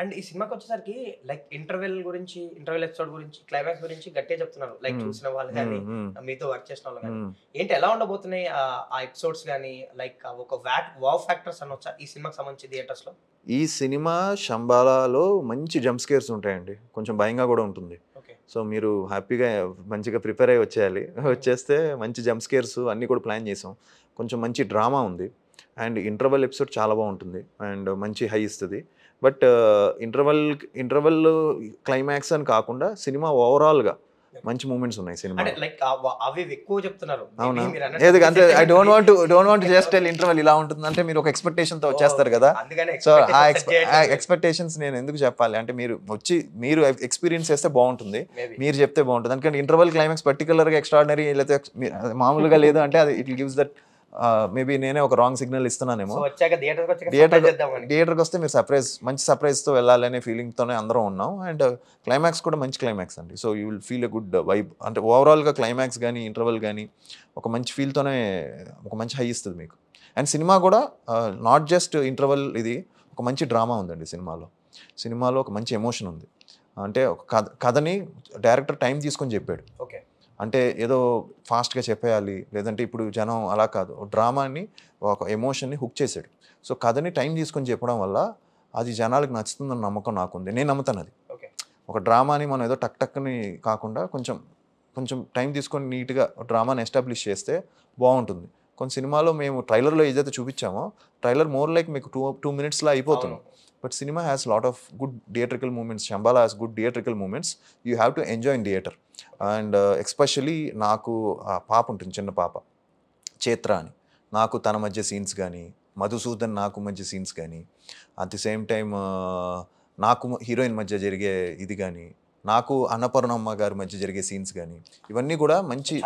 A: అండ్ ఈ సినిమాకి వచ్చేసరికి లైక్ ఇంటర్వెల్ ఎపిసోడ్ గురించి, క్లైమాక్స్ గురించి గట్టిగా చెప్తున్నారు. లైక్ చూసిన వాళ్ళు కానీ మీతో వర్క్ చేసిన వాళ్ళు కానీ ఏంటి ఎలా ఉండబోతున్నాయి ఆ ఎపిసోడ్స్ కానీ, లైక్ ఒక వావ్ ఫ్యాక్టర్స్ అనొచ్చా ఈ సినిమాకి సంబంధించి థియేటర్స్ లో?
B: ఈ సినిమా శంబాలాలో మంచి జంప్ స్కేర్స్ ఉంటాయండి, కొంచెం భయంగా కూడా ఉంటుంది. సో మీరు హ్యాపీగా మంచిగా ప్రిపేర్ అయ్యి వచ్చేస్తే మంచి జంప్ స్కేర్స్ అన్నీ కూడా ప్లాన్ చేసాం. కొంచెం మంచి డ్రామా ఉంది. అండ్ ఇంటర్వెల్ ఎపిసోడ్ చాలా బాగుంటుంది అండ్ మంచి హై ఇస్తుంది. బట్ ఇంటర్వెల్ క్లైమాక్స్ అని కాకుండా సినిమా ఓవరాల్గా మంచి మూమెంట్స్ ఉన్నాయి సినిమా.
A: అవి ఎక్కువ చెప్తున్నారు.
B: అవునా? అంటే I don't want just tell interval ఇలా ఉంటుంది అంటే మీరు ఒక ఎక్స్పెక్టేషన్ తో వచ్చేస్తారు కదా. సో ఆ ఎక్స్పెక్టేషన్స్ నేను ఎందుకు చెప్పాలి అంటే మీరు ఎక్స్పీరియన్స్ చేస్తే బాగుంటుంది, మీరు చెప్తే బాగుంటుంది. అందుకని ఇంటర్వెల్ క్లైమాక్స్ పర్టికులర్ గా ఎక్స్ట్రాడినరీ లేకపోతే మామూలుగా లేదు అంటే అది ఇట్ గివ్స్ దట్ మేబీ నేనే ఒక రాంగ్ సిగ్నల్ ఇస్తున్నానేమో. థియేటర్కి వస్తే మీరు మంచి సర్ప్రైజ్తో వెళ్ళాలనే ఫీలింగ్తోనే అందరం ఉన్నాం. అండ్ క్లైమాక్స్ కూడా మంచి క్లైమాక్స్ అండి. So you will feel a good vibe. అంటే ఓవరాల్గా క్లైమాక్స్ కానీ ఇంటర్వెల్ కానీ ఒక మంచి ఫీల్తోనే ఒక మంచి హై ఇస్తుంది మీకు. అండ్ సినిమా కూడా నాట్ జస్ట్ ఇంటర్వెల్, ఇది ఒక మంచి డ్రామా ఉందండి సినిమాలో ఒక మంచి ఎమోషన్ ఉంది. అంటే ఒక కథని డైరెక్టర్ టైం తీసుకొని చెప్పాడు.
A: ఓకే.
B: అంటే ఏదో ఫాస్ట్గా చెప్పేయాలి లేదంటే ఇప్పుడు జనం అలా కాదు, డ్రామాని ఒక ఎమోషన్ని హుక్ చేశాడు. సో కథని టైం తీసుకొని చెప్పడం వల్ల అది జనాలకు నచ్చుతుందని నమ్మకం నాకుంది, నేను నమ్ముతాను. అది ఒక డ్రామాని మనం ఏదో టక్ని కాకుండా కొంచెం టైం తీసుకొని నీట్గా డ్రామాని ఎస్టాబ్లిష్ చేస్తే బాగుంటుంది. కొన్ని సినిమాలో మేము ట్రైలర్లో ఏదైతే చూపించామో ట్రైలర్ మోర్ లైక్ మీకు 2 minutesలో అయిపోతుంది. But cinema has lot of good theatrical moments. Shambala has good theatrical moments. You have to enjoy in theatre. And especially నాకు ఆ పాప ఉంటుంది, చిన్న పాప చేత్ర అని, నాకు తన మధ్య సీన్స్ కానీ, మధుసూదన్ నాకు మధ్య సీన్స్ కానీ, అట్ ది సేమ్ టైమ్ నాకు హీరోయిన్ మధ్య జరిగే ఇది కానీ, నాకు అన్నపూర్ణమ్మ గారి మధ్య జరిగే సీన్స్ కానీ, ఇవన్నీ కూడా మంచి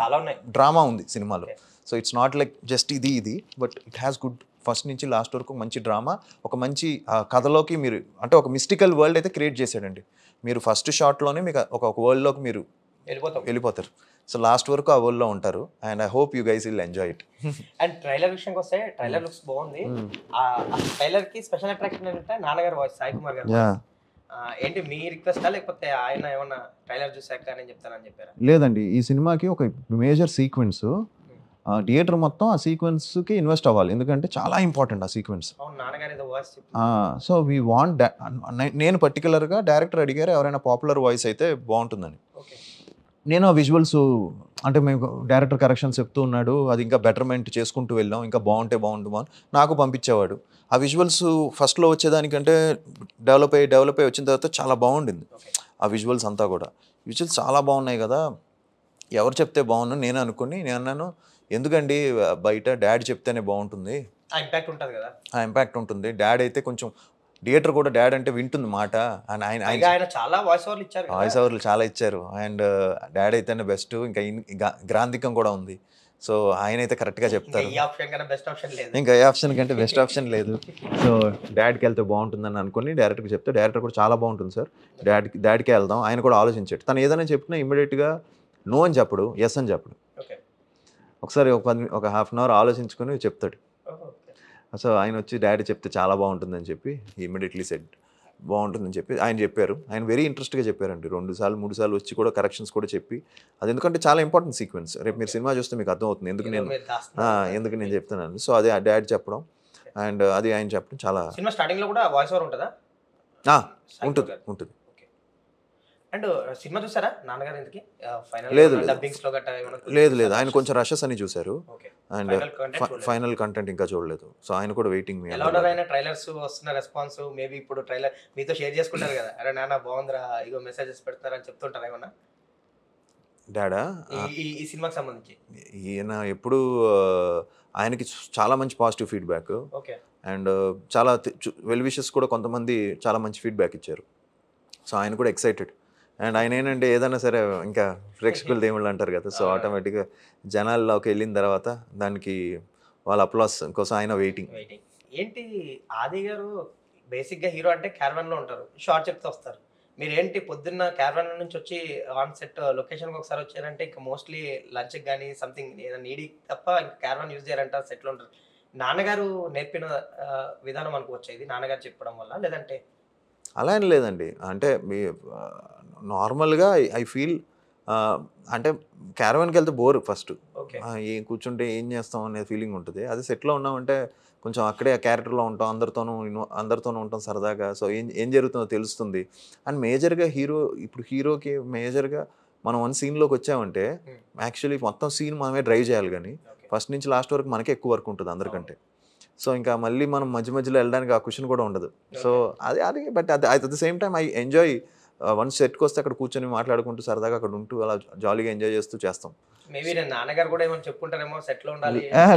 B: డ్రామా ఉంది సినిమాలో. So it's not like just ఇది but it has good first నుంచి లాస్ట్ వరకు మంచి డ్రామా, ఒక మంచి కథలోకి మీరు అంటే ఒక మిస్టికల్ వరల్డ్ అయితే క్రియేట్ చేశాడండి. మీరు ఫస్ట్ షాట్లోనే మీకు ఒక వరల్డ్లోకి మీరు వెళ్ళిపోతారు. సో లాస్ట్ వరకు ఆ వరల్డ్లో ఉంటారు. And I hope you guys will enjoy it.
A: And trailer విషయానికి వస్తే ట్రైలర్ లుక్స్ బాగుంది. ఆ ట్రైలర్ కి స్పెషల్ అట్రాక్షన్ ఏంటంటే నాన్నగారు వాయిస్, సాయి కుమార్ గారు. ఏంటి మీ రిక్వెస్టా లేకపోతే ఆయన ఏమన్నా ట్రైలర్ చూసాక నేను చెప్తానని చెప్పారా?
D: లేదండి, ఈ సినిమాకి ఒక మేజర్ సీక్వెన్స్ థియేటర్ మొత్తం ఆ సీక్వెన్స్కి ఇన్వెస్ట్ అవ్వాలి, ఎందుకంటే చాలా ఇంపార్టెంట్ ఆ సీక్వెన్స్.
A: అవును, నాన్నగారు ఏదో వాయిస్
D: సో వీ వాంట్ నేను పర్టికులర్గా డైరెక్టర్ అడిగారు ఎవరైనా పాపులర్ వాయిస్ అయితే బాగుంటుందని.
A: ఓకే.
D: నేను ఆ విజువల్స్ అంటే మేము డైరెక్టర్ కరెక్షన్స్ చెప్తూ ఉన్నాడు, అది ఇంకా బెటర్మెంట్ చేసుకుంటూ వెళ్ళాం, ఇంకా బాగుంటుందా అని నాకు పంపించేవాడు. ఆ విజువల్స్ ఫస్ట్లో వచ్చేదానికంటే డెవలప్ అయ్యి వచ్చిన తర్వాత చాలా బాగుండింది ఆ విజువల్స్ అంతా కూడా. విజువల్స్ చాలా బాగున్నాయి కదా, ఎవరు చెప్తే బాగుందని నేను అనుకుని నేను అన్నాను, ఎందుకండి బయట డాడీ చెప్తేనే బాగుంటుంది,
A: ఆ ఇంపాక్ట్ ఉంటుంది కదా,
D: ఆ ఇంపాక్ట్ ఉంటుంది. డాడ్ అయితే కొంచెం థియేటర్ కూడా డాడ్ అంటే వింటుంది మాట. అండ్
A: ఆయన చాలా వాయిస్ ఓవర్లు ఇచ్చారు,
D: వాయిస్ ఓవర్లు చాలా ఇచ్చారు. అండ్ డాడ్ అయితేనే బెస్ట్, ఇంకా గ్రాంధికం కూడా ఉంది. సో ఆయన అయితే కరెక్ట్గా చెప్తారు, ఇంకా ఏ ఆప్షన్ కంటే బెస్ట్ ఆప్షన్ లేదు. సో డాడ్కి వెళ్తే బాగుంటుందని అనుకుని డైరెక్ట్గా చెప్తే డైరెక్టర్ కూడా చాలా బాగుంటుంది సార్, డాడ్కే వెళ్దాం. ఆయన కూడా ఆలోచించాడు, తను ఏదైనా చెప్పినా ఇమ్మీడియట్గా నో అని చెప్పడు, ఎస్ అని చెప్పడు. ఒకసారి ఒక హాఫ్ అన్ అవర్ ఆలోచించుకొని చెప్తాడు. సో ఆయన వచ్చి డాడీ చెప్తే చాలా బాగుంటుందని చెప్పి ఇమ్మీడియట్లీ సెడ్ బాగుంటుందని చెప్పి ఆయన చెప్పారు. ఆయన వెరీ ఇంట్రెస్ట్గా చెప్పారండి, 2 సార్లు 3 సార్లు వచ్చి కూడా కరెక్షన్స్ కూడా చెప్పి. అది ఎందుకంటే చాలా ఇంపార్టెంట్ సీక్వెన్స్, రేపు మీరు సినిమా చూస్తే మీకు అర్థమవుతుంది ఎందుకు నేను చెప్తున్నాను. సో అదే డాడీ చెప్పడం అండ్ అది ఆయన చెప్పడం చాలా.
A: సినిమా స్టార్టింగ్లో కూడా వాయిస్ ఓవర్ ఉంటుందా?
B: ఉంటుంది.
A: అండ్ సినిమా చూసారా నాన్నగారు? ఎందుకు
B: లేదు ఆయన కొంచెం రషెస్ అని చూసారు అండ్ ఫైనల్ కంటెంట్ ఇంకా చూడలేదు. సో ఆయన కూడా వెయిటింగ్.
A: ట్రైలర్స్ వస్తున్న రెస్పాన్స్ మేబీ ఇప్పుడు ట్రైలర్ మీతో షేర్ చేసుకుంటారు కదా, అరే నాన్న బాగుందిరా, ఇగో మెసేజెస్ పెడతారా అని చెప్తుంటారా ఏమన్నా
B: డాడా
A: ఈ సినిమాకి సంబంధించి?
B: ఈయన ఎప్పుడు ఆయనకి చాలా మంచి పాజిటివ్ ఫీడ్బ్యాక్ అండ్ చాలా వెల్ విషెస్ కూడా కొంతమంది చాలా మంచి ఫీడ్బ్యాక్ ఇచ్చారు. సో ఆయన కూడా ఎక్సైటెడ్. అండ్ ఆయన ఏంటంటే ఏదైనా సరే ఇంకా ప్రేక్షకులు దేవుళ్ళు అంటారు కదా, సో ఆటోమేటిక్గా జనాల్లోకి వెళ్ళిన తర్వాత దానికి వాళ్ళ అప్లాస్ కోసం ఆయన వెయిటింగ్.
A: ఏంటి ఆది గారు బేసిక్గా హీరో అంటే క్యారవాన్లో ఉంటారు, షార్ట్ చెప్తూ వస్తారు. మీరు ఏంటి పొద్దున్న క్యారవాన్ నుంచి వచ్చి ఆన్ సెట్ లొకేషన్కి ఒకసారి వచ్చారంటే ఇంకా మోస్ట్లీ లంచ్కి కానీ సంథింగ్ ఏదైనా నీడి తప్ప ఇంకా క్యారవాన్ యూజ్ చేయారంటారు, సెట్లో ఉంటారు. నాన్నగారు నేర్పిన విధానం అనుకోవచ్చు ఇది, నాన్నగారు చెప్పడం వల్ల, లేదంటే?
B: అలా ఏం లేదండి, అంటే మీ నార్మల్గా ఐ ఫీల్ అంటే క్యారవాన్కి వెళ్తే బోర్ ఫస్ట్, ఏం కూర్చుంటే ఏం చేస్తాం అనే ఫీలింగ్ ఉంటుంది. అదే సెట్లో ఉన్నామంటే కొంచెం అక్కడే ఆ క్యారెక్టర్లో ఉంటాం, అందరితోనూ ఉంటాం సరదాగా. సో ఏం జరుగుతుందో తెలుస్తుంది. అండ్ మేజర్గా హీరోకి మేజర్గా మనం వన్ సీన్లోకి వచ్చామంటే యాక్చువల్లీ మొత్తం సీన్ మనమే డ్రైవ్ చేయాలి, కానీ ఫస్ట్ నుంచి లాస్ట్ వరకు మనకే ఎక్కువ వర్క్ ఉంటుంది అందరికంటే. సో ఇంకా మళ్ళీ మనం మధ్యలో వెళ్ళడానికి ఆ క్వశ్చన్ కూడా ఉండదు. సో అది but at the same time I enjoy. One సెట్కి వస్తే అక్కడ కూర్చొని మాట్లాడుకుంటూ సరదాగా అక్కడ ఉంటూ అలా జాలీగా ఎంజాయ్ చేస్తూ చేస్తాం.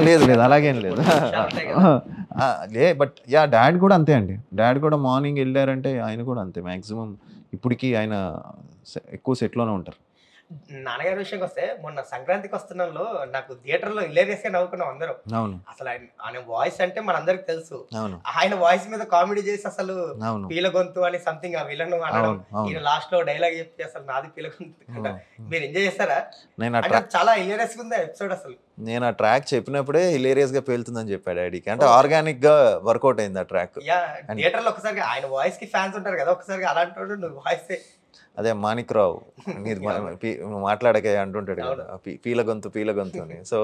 B: లేదు అలాగేం లేదు. బట్ డాడ్ కూడా అంతే అండి, డాడ్ కూడా మార్నింగ్ వెళ్ళారంటే ఆయన కూడా అంతే. మ్యాక్సిమం ఇప్పటికీ ఆయన ఎక్కువ సెట్లోనే ఉంటారు.
A: నాన్నగారి విషయంకి వస్తే మొన్న సంక్రాంతికి వస్తున్నాలో నాకు థియేటర్లో హిలేరియస్ గా నవ్వుకున్నాం అందరం. అసలు ఆయన వాయిస్ అంటే మనందరికి తెలుసు, ఆయన వాయిస్ మీద కామెడీ చేసి అసలు పీల గొంతు అని సంథింగ్ ఆ విలన్ అనడం, ఈయన లాస్ట్ లో డైలాగ్ చెప్పి అసలు నాది పీల గొంతు. మీరు ఎంజాయ్ చేస్తారా? చాలా హిలేరియస్ గా ఉంది ఎపిసోడ్. అసలు
B: నేను ఆ ట్రాక్ చెప్పినప్పుడే హిలేరియస్ గా పేలుతుందని చెప్పాడు డాడీకి, అంటే ఆర్గానిక్ గా వర్కౌట్ అయింది ఆ ట్రాక్.
A: థియేటర్ లో ఒకసారి ఆయన వాయిస్ కి ఫ్యాన్స్ ఉంటారు కదా, ఒకసారి అలాంటి నువ్వు వాయిస్
B: అదే మాణిక్రావు మాట్లాడకే అంటుంటాడు కదా, పీల గొంతు అని. సో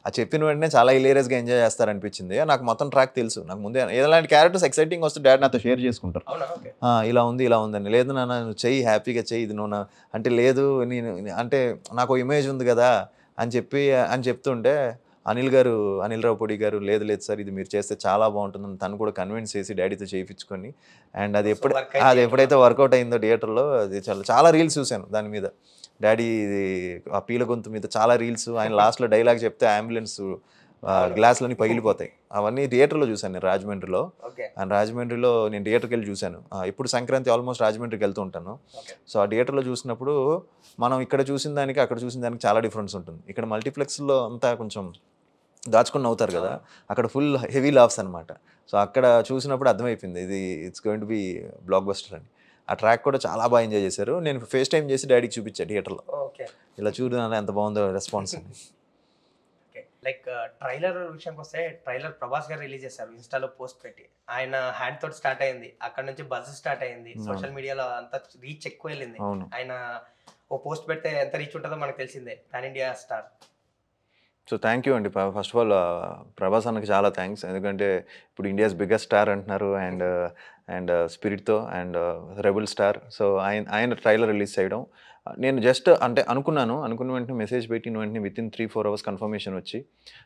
B: ఆ చెప్పిన వెంటనే చాలా హిలేరియస్గా ఎంజాయ్ చేస్తారనిపించింది. నాకు మొత్తం ట్రాక్ తెలుసు, నాకు ముందే ఏలాంటి క్యారెక్టర్స్ ఎక్సైటింగ్ వస్తే డాడీ నాతో షేర్ చేసుకుంటారు, ఇలా ఉంది అని. లేదు నాన్న నువ్వు చెయ్యి, హ్యాపీగా చెయ్యి, ఇది నువ్వు అంటే లేదు నేను అంటే నాకు ఇమేజ్ ఉంది కదా అని చెప్తుంటే అనిల్ రావుపూడి గారు లేదు సార్ ఇది మీరు చేస్తే చాలా బాగుంటుందని తను కూడా కన్విన్స్ చేసి డాడీతో చేయించుకొని. అండ్ అది ఎప్పుడైతే వర్కౌట్ అయిందో థియేటర్లో, అది చాలా రీల్స్ చూశాను దాని మీద, డాడీ ఆ పీల గొంతు మీద చాలా రీల్స్. ఆయన లాస్ట్లో డైలాగ్ చెప్తే అంబులెన్స్ గ్లాస్లని పగిలిపోతాయి, అవన్నీ థియేటర్లో చూశాను నేను రాజమండ్రిలో. అండ్ రాజమండ్రిలో నేను థియేటర్కి వెళ్ళి చూశాను. ఇప్పుడు సంక్రాంతి ఆల్మోస్ట్ రాజమండ్రికి వెళ్తూ ఉంటాను. సో ఆ థియేటర్లో చూసినప్పుడు మనం ఇక్కడ చూసిన దానికి అక్కడ చూసిన దానికి చాలా డిఫరెన్స్ ఉంటుంది. ఇక్కడ మల్టీప్లెక్స్లో అంతా కొంచెం దాచుకుని నవ్వుతారు కదా, అక్కడ ఫుల్ హెవీ లాఫ్స్ అనమాట. సో అక్కడ చూసినప్పుడు అర్థమైపోయింది ఇది it's going to be blockbuster అని. ఆ ట్రాక్ కూడా చాలా బాగా ఎంజాయ్ చేశారు. నేను ఫేస్ టైం చేసి డాడీకి చూపించాను థియేటర్లో, ఇలా చూడదాని ఎంత బాగుందో రెస్పాన్స్ అని.
A: లైక్ ట్రైలర్ విషయానికి వస్తే ట్రైలర్ ప్రభాస్ గారు రిలీజ్ చేశారు, ఇన్స్టాలో పోస్ట్ పెట్టి. ఆయన హ్యాండ్ తోటి స్టార్ట్ అయింది, అక్కడ నుంచి బజ్ స్టార్ట్ అయింది, సోషల్ మీడియాలో అంతా రీచ్ ఎక్కువ వెళ్ళింది. ఆయన ఓ పోస్ట్ పెడితే ఎంత రీచ్ ఉంటుందో మనకు తెలిసిందే, pan India star.
B: So thank you అండి. ఫస్ట్ ఆఫ్ ఆల్ ప్రభాస్ అన్నకి చాలా థ్యాంక్స్, ఎందుకంటే ఇప్పుడు ఇండియాస్ బిగ్గెస్ట్ స్టార్ అంటున్నారు అండ్ స్పిరిట్తో అండ్ రెబుల్ స్టార్. సో ఆయన ట్రైలర్ రిలీజ్ చేయడం, నేను జస్ట్ అంటే అనుకున్న వెంటనే మెసేజ్ పెట్టిన వెంటనే విత్ ఇన్ 3-4 hours కన్ఫర్మేషన్ వచ్చి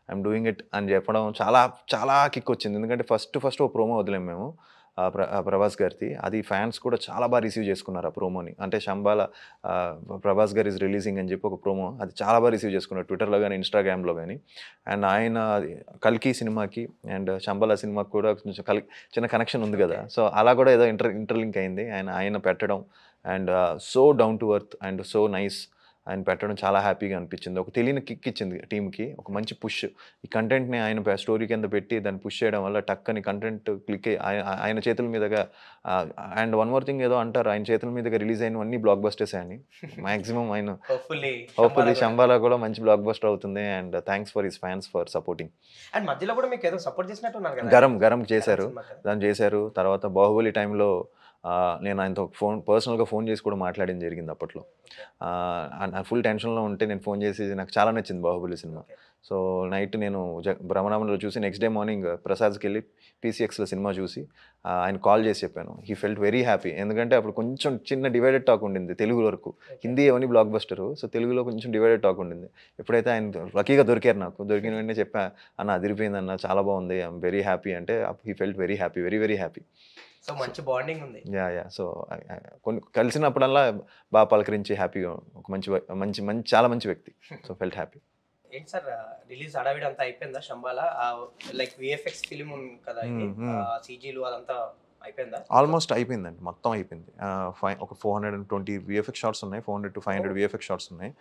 B: ఐఎమ్ డూయింగ్ ఇట్ అని చెప్పడం చాలా చాలా కిక్ వచ్చింది. ఎందుకంటే ఫస్ట్ ఓ ప్రోమో వదిలేము మేము ప్రభాస్ గారిది, అది ఫ్యాన్స్ కూడా చాలా బాగా రిసీవ్ చేసుకున్నారు ఆ ప్రోమోని. అంటే శంబాల ప్రభాస్ గారు ఈజ్ రిలీజింగ్ అని చెప్పి ఒక ప్రోమో, అది చాలా బాగా రిసీవ్ చేసుకున్నారు ట్విట్టర్లో కానీ ఇన్స్టాగ్రామ్లో కానీ. అండ్ ఆయన కల్కి సినిమాకి అండ్ శంబాల సినిమాకి కూడా కొంచెం చిన్న కనెక్షన్ ఉంది కదా, సో అలా కూడా ఏదో ఇంటర్లింక్ అయింది. ఆయన పెట్టడం and so down to earth and so nice ఆయన పెట్టడం చాలా హ్యాపీగా అనిపించింది. ఒక తెలియని కిక్ ఇచ్చింది టీంకి, ఒక మంచి పుష్. ఈ కంటెంట్ని ఆయన స్టోరీ కింద పెట్టి దాన్ని పుష్ చేయడం వల్ల టక్కని కంటెంట్ క్లిక్ ఆయన చేతుల మీదుగా. అండ్ వన్ మోర్ థింగ్ ఏదో అంటారు, ఆయన చేతుల మీదుగా రిలీజ్ అయినవన్నీ బ్లాక్ బస్టర్స్ అని. మ్యాక్సిమం ఆయన హోప్ఫుల్లీ శంబాలా కూడా మంచి బ్లాక్ బస్టర్ అవుతుంది. And thanks for his fans for supporting.
A: And మధ్యలో కూడా మీకు ఏదో సపోర్ట్ చేసినట్టు
B: గరం చేశారు, దాన్ని చేశారు. తర్వాత బాహుబలి టైంలో నేను ఆయనతో పర్సనల్గా ఫోన్ చేసి కూడా మాట్లాడింది జరిగింది అప్పట్లో. ఫుల్ టెన్షన్లో ఉంటే నేను ఫోన్ చేసి, నాకు చాలా నచ్చింది బాహుబలి సినిమా. సో నైట్ నేను బ్రహ్మనామంలో చూసి నెక్స్ట్ డే మార్నింగ్ ప్రసాద్కి వెళ్ళి PCXలో సినిమా చూసి ఆయన కాల్ చేసి చెప్పాను. హీ ఫెల్ట్ వెరీ హ్యాపీ, ఎందుకంటే అప్పుడు కొంచెం చిన్న డివైడెడ్ టాక్ ఉండింది తెలుగు వరకు. హిందీ అవన్నీ బ్లాక్ బస్టరు, సో తెలుగులో కొంచెం డివైడెడ్ టాక్ ఉండింది. ఎప్పుడైతే ఆయన లక్కీగా దొరికారు, దొరికిన వెంటనే చెప్పా, అన్న అదిరిపోయింది అన్న, చాలా బాగుంది, ఐఎమ్ వెరీ హ్యాపీ అంటే he felt very happy, very very happy.
A: So మంచి బాండింగ్ ఉంది.
B: యా సో కొన్ని కలిసినప్పుడల్లా బాగా పలకరించి హ్యాపీగా, ఒక మంచి చాలా మంచి వ్యక్తి. So felt happy.
A: ఏంటి సార్ రిలీజ్ హడావిడి అంతా అయిపోయిందా శంబాలా? లైక్ VFX ఫిలిం ఉంది కదా, CGలు అదంతా అయిపోయిందా?
B: ఆల్మోస్ట్ అయిపోయిందండి, మొత్తం అయిపోయింది. ఒక 420 VFX షాట్స్ ఉన్నాయి, 400 to 500 VFX షాట్స్ ఉన్నాయి.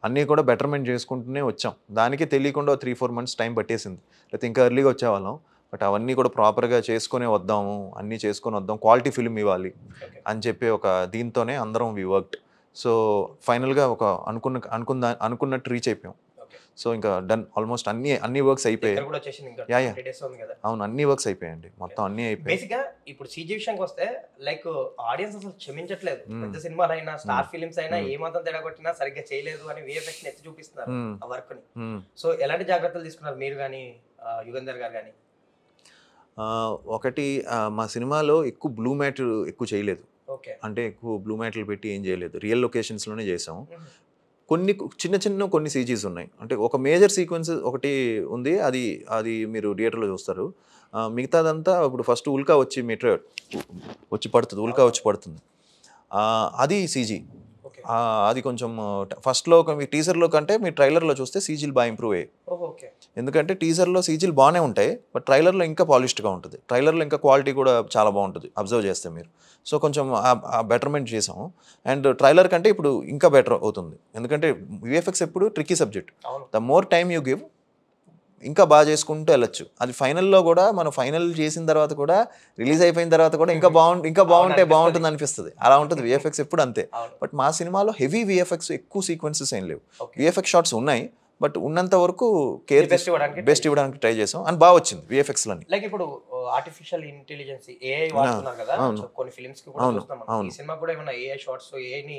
B: అన్నీ కూడా బెటర్మెంట్ చేసుకుంటూనే వచ్చాం. దానికి తెలియకుండా 3-4 months టైం పట్టేసింది, లేకపోతే ఇంకా ఎర్లీగా వచ్చేవాళ్ళం. బట్ అవన్నీ కూడా ప్రాపర్గా చేసుకునే వద్దాము, అన్నీ చేసుకొని వద్దాం, క్వాలిటీ ఫిల్మ్ ఇవ్వాలి అని చెప్పి ఒక దీంతోనే అందరం వి వర్క్డ్. సో ఫైనల్గా ఒక అనుకున్నట్టు రీచ్ అయిపోయాం. సో ఇంకా డన్, ఆల్మోస్ట్ అన్ని వర్క్స్ అయిపోయాయి. అవును, అన్ని వర్క్స్ అయిపోయాయండి, మొత్తం అన్ని అయిపోయాయి.
A: బేసిక్గా ఇప్పుడు CG విషయానికి వస్తే లైక్ ఆడియన్స్ అసలు క్షమించట్లేదు. పెద్ద సినిమాలు అయినా స్టార్ ఫిలిమ్స్ అయినా ఏమాత్రం తేడా కొట్టినా సరిగ్గా చేయలేదు అని VFX ఎత్తి చూపిస్తున్నారు ఆ వర్క్ ని. సో ఎలాంటి జాగ్రత్తలు తీసుకున్నారు మీరు కానీ యుగంధర్ గారు కానీ?
B: ఒకటి, మా సినిమాలో ఎక్కువ బ్లూ మ్యాట్ ఎక్కువ చేయలేదు, అంటే ఎక్కువ బ్లూ మ్యాట్లు పెట్టి ఏం చేయలేదు, రియల్ లొకేషన్స్లోనే చేసాం. కొన్ని CGs ఉన్నాయి. అంటే ఒక మేజర్ సీక్వెన్స్ ఒకటి ఉంది, అది మీరు థియేటర్లో చూస్తారు. మిగతాదంతా ఇప్పుడు ఫస్ట్ ఉల్కా వచ్చి మెట్రో వచ్చి పడుతుంది, అది CG. అది కొంచెం ఫస్ట్లో మీ టీజర్లో కంటే మీ ట్రైలర్లో చూస్తే CGలు బాగా ఇంప్రూవ్ అయ్యాయి. ఎందుకంటే టీజర్లో CGలు బాగానే ఉంటాయి, బట్ ట్రైలర్లో ఇంకా పాలిష్డ్గా ఉంటుంది. ట్రైలర్లో ఇంకా క్వాలిటీ కూడా చాలా బాగుంటుంది అబ్జర్వ్ చేస్తే మీరు. సో కొంచెం బెటర్మెంట్ చేసాము. అండ్ ట్రైలర్ కంటే ఇప్పుడు ఇంకా బెటర్ అవుతుంది, ఎందుకంటే VFX ఎప్పుడు tricky subject. The more time you give ఇంకా బాగా చేసుకుంటూ వెళ్ళొచ్చు. అది ఫైనల్లో కూడా మనం ఫైనల్ చేసిన తర్వాత కూడా, రిలీజ్ అయిపోయిన తర్వాత కూడా ఇంకా బాగుంటే బాగుంటుంది అనిపిస్తుంది. అలా ఉంటుంది VFX ఎప్పుడు అంతే. బట్ మా సినిమాలో హెవీ VFX ఎక్కువ సీక్వెన్సెస్ ఏం లేవు. VFX షాట్స్ ఉన్నాయి, బట్ ఉన్నంత వరకు బెస్ట్ ఇవ్వడానికి ట్రై చేసాం, అండ్ బాగా వచ్చింది VFX లని.
A: లైక్ ఇప్పుడు ఆర్టిఫిషియల్ ఇంటెలిజెన్స్ AI వాడుతున్నారు కదా కొన్ని ఫిల్మ్స్ కి కూడా చూస్తాం. ఈ సినిమా కూడా ఏమైనా AI షాట్స్ AI ని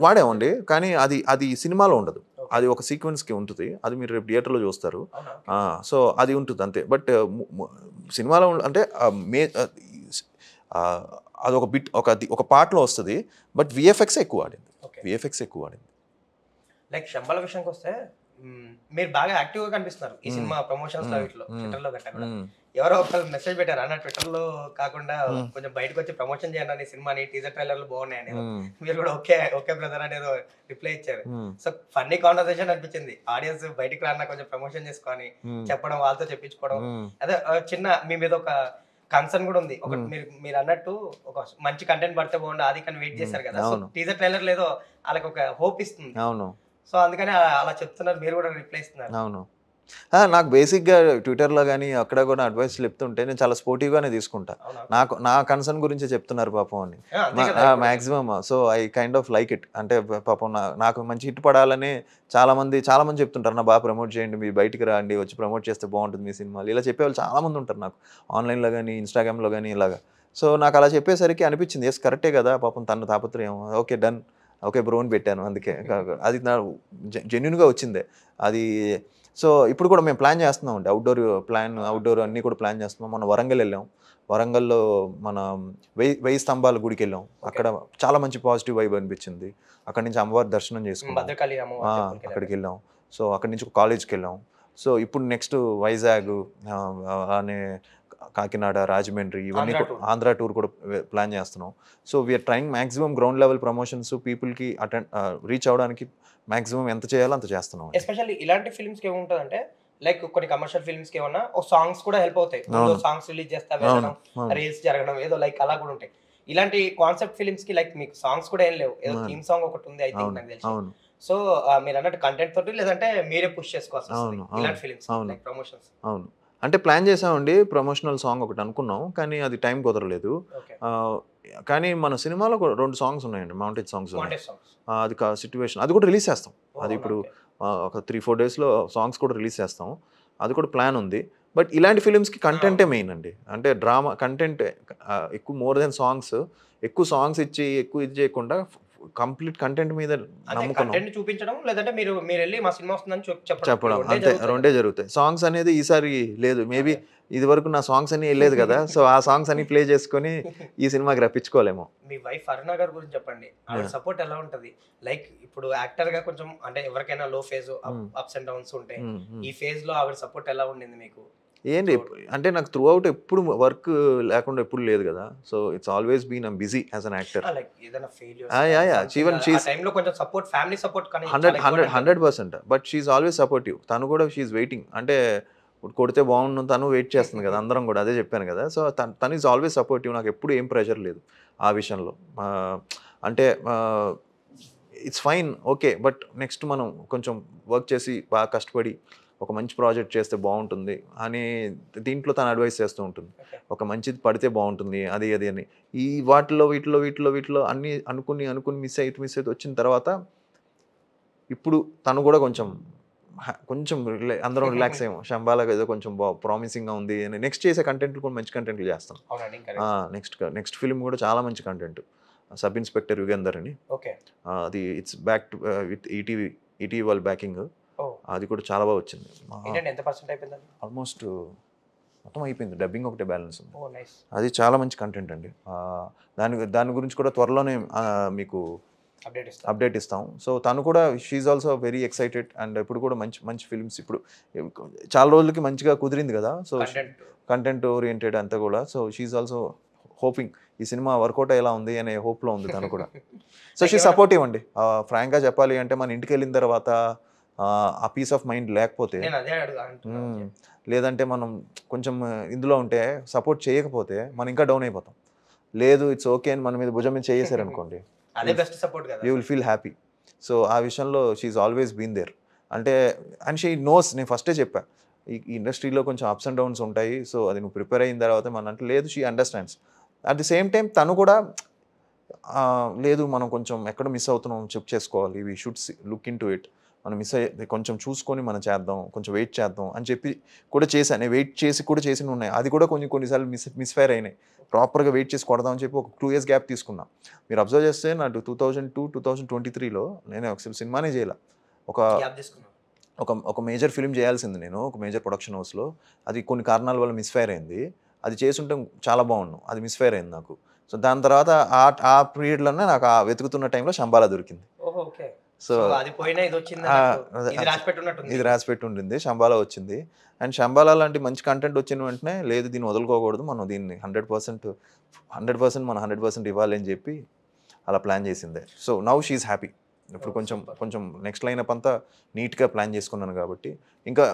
B: వాడామండి, కానీ అది సినిమాలో ఉండదు, అది ఒక సీక్వెన్స్ కి ఉంటుంది. అది మీరు రేపు థియేటర్లో చూస్తారు. సో అది ఉంటుంది అంతే. బట్ సినిమాలో అంటే అది ఒక బిట్ ఒక పార్ట్లో వస్తుంది, బట్ VFX ఎక్కువ వాడింది.
A: లైక్ శంబాల విషయానికి వస్తే మీరు బాగా యాక్టివ్ గా కనిపిస్తున్నారు ఈ సినిమా ప్రమోషన్స్ లో, వీటిలో ట్విట్టర్ లో గట్టా కూడా. ఎవరో ఒకళ్ళు మెసేజ్ పెట్టారు అన్న, ట్విట్టర్ లో కాకుండా కొంచెం బయటకు వచ్చి ప్రమోషన్ చేయండి అని సినిమాని, టీజర్ ట్రైలర్లు బాగున్నాయని. మీరు కూడా ఓకే బ్రదర్ అనేది రిప్లై ఇచ్చారు. సో ఫన్నీ కాన్వర్సేషన్ అనిపించింది. ఆడియన్స్ బయటికి రాన్నా కొంచెం ప్రమోషన్ చేసుకొని చెప్పడం, వాళ్ళతో చెప్పించుకోవడం, అదే చిన్న మీ మీద ఒక కన్సర్న్ కూడా ఉంది. ఒక మీరు అన్నట్టు ఒక మంచి కంటెంట్ పడితే బాగుండు, అది కానీ వెయిట్ చేశారు కదా. సో టీజర్ ట్రైలర్ లేదో వాళ్ళకి ఒక హోప్ ఇస్తుంది. సో అందుకని అలా చెప్తున్నారు, మీరు కూడా రిప్లై ఇస్తున్నారు.
B: అవును, నాకు బేసిక్గా ట్విట్టర్లో కానీ అక్కడ కూడా అడ్వైస్ చెప్తుంటే నేను చాలా స్పోర్టివ్గానే తీసుకుంటా. నా కన్సర్న్ గురించే చెప్తున్నారు పాపం అని maximum. So I kind of like it. అంటే పాపం నాకు మంచి హిట్ పడాలని చాలామంది చెప్తుంటారు, నా బాగా ప్రమోట్ చేయండి, మీరు బయటికి రండి, వచ్చి ప్రమోట్ చేస్తే బాగుంటుంది మీ సినిమాలు, ఇలా చెప్పేవాళ్ళు చాలామంది ఉంటారు నాకు ఆన్లైన్లో కానీ ఇన్స్టాగ్రామ్లో కానీ ఇలాగా. సో నాకు అలా చెప్పేసరికి అనిపించింది ఎస్ కరెక్టే కదా, పాపం తన తాపత్రయం, ఓకే డన్, ఓకే బ్రోన్ పెట్టాను. అందుకే అది నా జెన్యున్గా వచ్చిందే అది. సో ఇప్పుడు కూడా మేము ప్లాన్ చేస్తున్నాం అండి, అవుట్డోర్ అన్నీ కూడా ప్లాన్ చేస్తున్నాం. మనం వరంగల్ వెళ్ళాం, వరంగల్లో మన 1000 స్తంభాల గుడికి వెళ్ళాం. అక్కడ చాలా మంచి పాజిటివ్ వైబ్ అనిపించింది. అక్కడి నుంచి అమ్మవారి దర్శనం చేసుకున్నాం, అక్కడికి వెళ్ళాం. సో అక్కడి నుంచి కాలేజ్కి వెళ్ళాం. సో ఇప్పుడు నెక్స్ట్ వైజాగ్ అనే కాకినాడ, రాజమండ్రి, ఇవన్నీ ఆంధ్ర టూర్ కూడా ప్లాన్ చేస్తున్నాం. So we're trying maximum ground level promotions పీపుల్కి రీచ్ అవ్వడానికి మ్యాక్సిమం ఎంత చేయాలో అంత చేస్తున్నాం.
A: ఎస్పెషల్లీ ఇలాంటి ఫిల్మ్స్కి ఏముంటుందంటే లైక్ కొన్ని కమర్షియల్ ఫిల్మ్స్కి ఏమన్నా ఓ సాంగ్స్ కూడా హెల్ప్ అవుతాయి. సాంగ్స్ రిలీజ్ చేస్తా వెళ్ళడం, రీల్స్ జరగడం, ఏదో లైక్ అలా కూడా ఉంటాయి. ఇలాంటి కాన్సెప్ట్ ఫిల్మ్స్ కి లైక్ మీకు సాంగ్స్ కూడా ఏం లేవు, ఏదో థీమ్ సాంగ్ ఒకటి ఉంది ఐ థింక్ నాకు తెలిసి. సో మీరు అన్నట్టు కంటెంట్ తోటి లేదంటే మీరే పుష్ చేసుకోవాల్సి వస్తుంది ఇలాంటి ఫిల్మ్స్ లైక్ ప్రమోషన్స్.
B: అవును, అంటే ప్లాన్ చేసామండి ప్రమోషనల్ సాంగ్ ఒకటి అనుకున్నాం, కానీ అది టైం కుదరలేదు. కానీ మన సినిమాలో 2 సాంగ్స్ ఉన్నాయండి, మౌంటేజ్ సాంగ్స్. అది సిచ్యువేషన్, అది కూడా రిలీజ్ చేస్తాం. అది ఇప్పుడు ఒక 3-4 డేస్లో సాంగ్స్ కూడా రిలీజ్ చేస్తాం. అది కూడా ప్లాన్ ఉంది. బట్ ఇలాంటి ఫిలిమ్స్కి కంటెంటే మెయిన్ అండి. అంటే డ్రామా కంటెంట్ ఎక్కువ, మోర్ దెన్ సాంగ్స్. ఎక్కువ సాంగ్స్ ఇచ్చి ఎక్కువ ఇది చేయకుండా కంప్లీట్ కంటెంట్ మీద నమ్ముకున్నాం,
A: చూపించడం, లేదంటే మీరు వెళ్ళి మా సినిమా వస్తుందని
B: చెప్పడం, అంతే. రెండే జరుగుతాయి. సాంగ్స్ అనేది ఈసారి లేదు, మేబీ ఇది వరకు నా సాంగ్స్ అన్ని వెళ్ళలేదు కదా, సో ఆ సాంగ్స్ అన్ని ప్లే చేసుకొని ఈ సినిమాకి రప్పించుకోలేము.
A: మీ వైఫ్ అరుణ గారి గురించి చెప్పండి, ఆవిడ సపోర్ట్ ఎలా ఉంటది? లైక్ ఇప్పుడు యాక్టర్ గా కొంచెం అంటే ఎవరికైనా లో ఫేజ్ అప్స్ అండ్ డౌన్స్ ఉంటాయి, ఈ ఫేజ్ లో ఆవిడ సపోర్ట్ ఎలా ఉండింది మీకు?
B: ఏంటి అంటే నాకు త్రూ అవుట్ ఎప్పుడు వర్క్ లేకుండా ఎప్పుడు లేదు కదా, so it's always been I'm busy as an actor. 100%. But she's always supportive. తను కూడా షీఈస్ వెయిటింగ్, అంటే కొడితే బాగుండు, తను వెయిట్ చేస్తుంది కదా, అందరం కూడా అదే చెప్పాను కదా. సో తను ఈజ్ ఆల్వేస్ సపోర్టివ్. నాకు ఎప్పుడు ఏం ప్రెషర్ లేదు ఆ విషయంలో. అంటే it's fine, okay, but next మనం కొంచెం వర్క్ చేసి బాగా కష్టపడి ఒక మంచి ప్రాజెక్ట్ చేస్తే బాగుంటుంది అని దీంట్లో తను అడ్వైస్ చేస్తూ ఉంటుంది. ఒక మంచిది పడితే బాగుంటుంది అది అని. ఈ వీటిలో అన్నీ అనుకుని మిస్ అయితే వచ్చిన తర్వాత ఇప్పుడు తను కూడా కొంచెం అందరం రిలాక్స్ అయ్యాము. శంబాలాగా ఏదో కొంచెం ప్రామిసింగ్గా ఉంది అని. నెక్స్ట్ చేసే కంటెంట్లు కూడా మంచి కంటెంట్లు చేస్తాం. నెక్స్ట్ ఫిల్మ్ కూడా చాలా మంచి కంటెంట్, సబ్ ఇన్స్పెక్టర్ యుగేందర్ అని. అది ఇట్స్ బ్యాక్ విత్ ఈటీవీ వాళ్ళ బ్యాకింగ్. అది కూడా చాలా బాగా వచ్చింది. ఆల్మోస్ట్ మొత్తం అయిపోయింది, డబ్బింగ్ ఒకటే బ్యాలెన్స్ ఉంది. అది చాలా మంచి కంటెంట్ అండి. దాని గురించి కూడా త్వరలోనే మీకు అప్డేట్ ఇస్తాం. సో తను కూడా she's also very excited. And ఇప్పుడు కూడా మంచి ఫిల్మ్స్ ఇప్పుడు చాలా రోజులకి మంచిగా కుదిరింది కదా, సో కంటెంట్ ఓరియంటెడ్ అంతా కూడా. సో షీఈ్ ఆల్సో హోపింగ్ ఈ సినిమా వర్కౌట్ ఎలా ఉంది అనే హోప్లో ఉంది తను కూడా. సో షీ సపోర్టివ్ అండి. ఫ్రాంక్గా చెప్పాలి అంటే మన ఇంటికి వెళ్ళిన తర్వాత ఆ పీస్ ఆఫ్ మైండ్ లేకపోతే, లేదంటే మనం కొంచెం ఇందులో ఉంటే సపోర్ట్ చేయకపోతే మనం ఇంకా డౌన్ అయిపోతాం. లేదు ఇట్స్ ఓకే అని మన మీద భుజం మీద చేసారు అనుకోండి, you will feel happy. So ఆ విషయంలో షీఈ్ ఆల్వేస్ బీన్ దేర్. అంటే అండ్ షీ నోస్, నేను ఫస్టే చెప్పా ఈ ఇండస్ట్రీలో కొంచెం అప్స్ అండ్ డౌన్స్ ఉంటాయి, సో అది నువ్వు ప్రిపేర్ అయిన తర్వాత మన అంటే లేదు, she understands. At the same time తను కూడా లేదు మనం కొంచెం ఎక్కడ మిస్ అవుతున్నాం చెక్ చేసుకోవాలి, we should look in to it, మనం మిస్ అయ్యి కొంచెం చూసుకొని మనం చేద్దాం, కొంచెం వెయిట్ చేద్దాం అని చెప్పి కూడా చేశాను. వెయిట్ చేసి కూడా చేసినవి ఉన్నాయి, అది కూడా కొన్నిసార్లు మిస్ఫైర్ అయినాయి. ప్రాపర్గా వెయిట్ చేసి కొడదాం అని చెప్పి ఒక 2 years గ్యాప్ తీసుకున్నా. మీరు అబ్జర్వ్ చేస్తే నా 2022-2023లో నేను ఒక సినిమానే చేయాల, ఒక మేజర్ ఫిల్మ్ చేయాల్సింది నేను, ఒక మేజర్ ప్రొడక్షన్ హౌస్లో. అది కొన్ని కారణాల వల్ల మిస్ఫైర్ అయింది. అది చేసుంటే చాలా బాగున్నాను, అది మిస్ఫైర్ అయింది నాకు. సో దాని తర్వాత ఆ పీరియడ్లోనే నాకు ఆ వెతుకుతున్న టైంలో శంబాలా దొరికింది. సో ఇది రాసిపెట్టి ఉంటుంది, శంబాలా వచ్చింది. అండ్ శంబాలా లాంటి మంచి కంటెంట్ వచ్చిన వెంటనే లేదు దీన్ని వదులుకోకూడదు, మనం దీన్ని 100% మనం 100% ఇవ్వాలి అని చెప్పి అలా ప్లాన్ చేసిందే. So now she's happy. ఇప్పుడు కొంచెం నెక్స్ట్ లైన్ అప్ అంతా నీట్గా ప్లాన్ చేసుకున్నాను కాబట్టి ఇంకా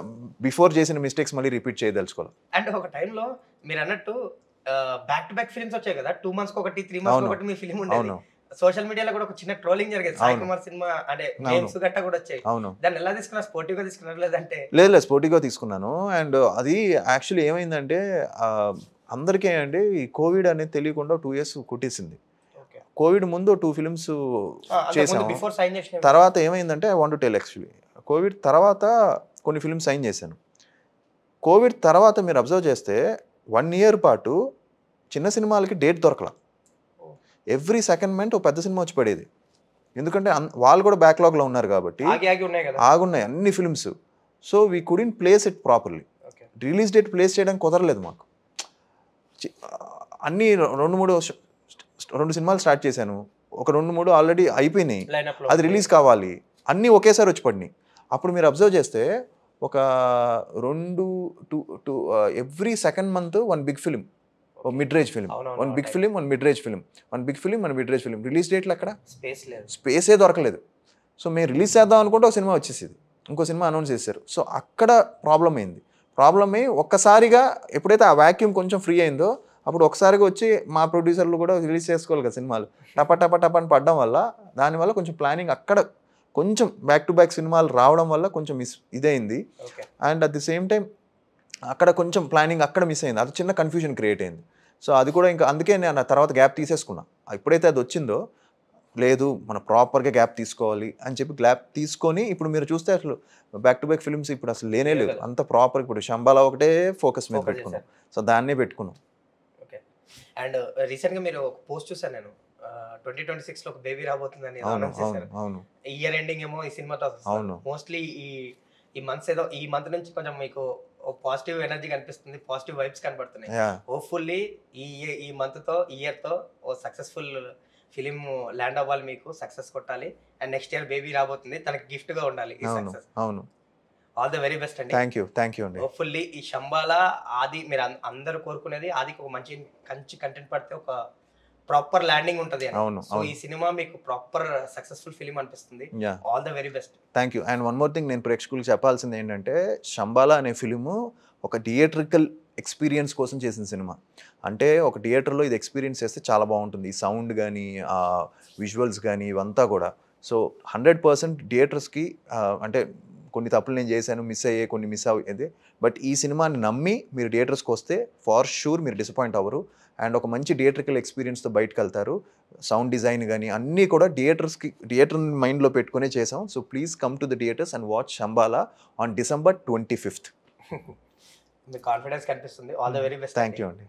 B: బిఫోర్ చేసిన మిస్టేక్స్ మళ్ళీ రిపీట్ చేయదలుచుకోవాలి.
A: అండ్ ఒక టైంలో మీరు అన్నట్టు బ్యాక్ టు బ్యాక్ ఫిల్మ్స్ వచ్చాయి కదా, 2 months ఒకటి 3 months ఒకటి మీ ఫిల్మ్ ఉండేది. సోషల్ మీడియాలో కూడా ఒక చిన్న ట్రోలింగ్ జరిగేది సాయి కుమార్ సినిమా అంటే గేమ్స్ గట్టా కూడా వచ్చాయి.
B: అవును.
A: దాన్ని ఎలా తీసుకున్నారు? స్పోర్టివ్ గా తీసుకున్నారు లేదంటే?
B: లేదు స్పోర్టివ్గా తీసుకున్నాను. అండ్ అది యాక్చువల్లీ ఏమైందంటే అందరికీ అండి ఈ కోవిడ్ అనేది తెలియకుండా 2 years కొట్టేసింది. కోవిడ్ ముందు 2 films చేసాను. తర్వాత ఏమైందంటే I want to tell actually Covid తర్వాత కొన్ని ఫిల్మ్స్ సైన్ చేశాను. కోవిడ్ తర్వాత మీరు అబ్జర్వ్ చేస్తే 1 year పాటు చిన్న సినిమాలకి డేట్ దొరకలా. ఎవ్రీ సెకండ్ మంత్ ఒక పెద్ద సినిమా వచ్చి పడేది. ఎందుకంటే వాళ్ళు కూడా బ్యాక్లాగ్లో ఉన్నారు కాబట్టి ఆగున్నాయి అన్ని films. So we couldn't place it properly. Release date place చేయడానికి కుదరలేదు మాకు. అన్ని 2 సినిమాలు స్టార్ట్ చేశాను. ఒక 2-3 ఆల్రెడీ అయిపోయినాయి, అది రిలీజ్ కావాలి, అన్నీ ఒకేసారి వచ్చి పడినాయి. అప్పుడు మీరు అబ్జర్వ్ చేస్తే ఒక 2 every second month 1 big film, mid range film, 1 big film, 1 mid-range film, 1 big film, 1 mid-range film. Release డేట్లు అక్కడ స్పేసే దొరకలేదు. సో మేము రిలీజ్ చేద్దాం అనుకుంటే ఒక సినిమా వచ్చేసింది, ఇంకో సినిమా అనౌన్స్ చేశారు. సో అక్కడ ప్రాబ్లం అయింది. ప్రాబ్లం అయ్యి ఒక్కసారిగా ఎప్పుడైతే ఆ వ్యాక్యూమ్ కొంచెం ఫ్రీ అయిందో అప్పుడు ఒకసారిగా వచ్చి మా ప్రొడ్యూసర్లు కూడా రిలీజ్ చేసుకోవాలి కదా సినిమాలు, టప అని పడడం వల్ల దానివల్ల కొంచెం ప్లానింగ్ అక్కడ కొంచెం బ్యాక్ టు బ్యాక్ సినిమాలు రావడం వల్ల కొంచెం ఇదైంది. And at the same time అక్కడ కొంచెం ప్లానింగ్ అక్కడ మిస్ అయింది. అది చిన్న కన్ఫ్యూజన్ క్రియేట్ అయింది. సో అది కూడా ఇంకా అందుకే నేను తర్వాత గ్యాప్ తీసేసుకున్నా. ఎప్పుడైతే అది వచ్చిందో లేదు మనం ప్రాపర్గా గ్యాప్ తీసుకోవాలి అని చెప్పి గ్యాప్ తీసుకొని ఇప్పుడు మీరు చూస్తే అసలు బ్యాక్ టు బ్యాక్ ఫిల్మ్స్ ఇప్పుడు అసలు లేనే లేదు. అంత ప్రాపర్ ఇప్పుడు శంబాలా ఒకటే ఫోకస్ మీద పెట్టుకున్నాం. సో దాన్నే పెట్టుకున్నాం.
A: ఓకే. అండ్ రీసెంట్గా మీరు ఒక పోస్ట్ చూసాను నేను, 2026లో ఒక బేబీ రాబోతుందని అనౌన్స్ చేశారు.
B: అవును.
A: ఇయర్ ఎండింగ్ ఏమో ఈ సినిమాతో వస్తుంది. మోస్ట్లీ ఈ మంత్స్ ఏదో ఈ మంత్ నుంచి కొంచెం మీకు పాజిటివ్ ఎనర్జీ కనిపిస్తుంది, పాజిటివ్ వైబ్స్ కనబడుతున్నాయి. హోప్ఫుల్లీ ఈ మంత్ తో ఈ ఇయర్ తో ఓ సక్సెస్ఫుల్ ఫిలిం ల్యాండ్ అవ్వాలి, మీకు సక్సెస్ కొట్టాలి. అండ్ నెక్స్ట్ ఇయర్ బేబీ రాబోతుంది, తనకి గిఫ్ట్ గా ఉండాలి ఈ సక్సెస్.
B: అవును.
A: ఆల్ ద వెరీ బెస్ట్ అండి.
B: థ్యాంక్ యూ అండి.
A: హోప్ఫుల్లీ ఈ శంబాలా ఆది మీరు అందరూ కోరుకునేది, ఆదికి ఒక మంచి కంటెంట్ పడితే ఒక ప్రాపర్ ల్యాండింగ్ ఉంటుంది. సో ఈ సినిమా మీకు ప్రాపర్ సక్సెస్ఫుల్ ఫిలిం అనిపిస్తుంది. All the very best.
B: Thank you. And 1 more thing నేను ప్రేక్షకులకు చెప్పాల్సింది ఏంటంటే శంబాలా అనే ఫిలిము ఒక థియేట్రికల్ ఎక్స్పీరియన్స్ కోసం చేసిన సినిమా. అంటే ఒక థియేటర్లో ఇది ఎక్స్పీరియన్స్ చేస్తే చాలా బాగుంటుంది. ఈ సౌండ్ కానీ ఆ విజువల్స్ కానీ ఇవంతా కూడా. సో 100% థియేటర్స్కి అంటే కొన్ని తప్పులు నేను చేశాను, కొన్ని మిస్ అయ్యేది. బట్ ఈ సినిమాని నమ్మి మీరు థియేటర్స్కి వస్తే ఫార్ షూర్ మీరు డిసప్పాయింట్ అవ్వరు. అండ్ ఒక మంచి థియేట్రికల్ ఎక్స్పీరియన్స్తో బయటకు వెళ్తారు. సౌండ్ డిజైన్ కానీ అన్నీ కూడా థియేటర్ మైండ్లో పెట్టుకునే చేసాం. So please come to the theatres and watch Shambhala on December 25th.
A: మీ కాన్ఫిడెన్స్ కనిపిస్తుంది. All the very best.
B: Thank you అండి.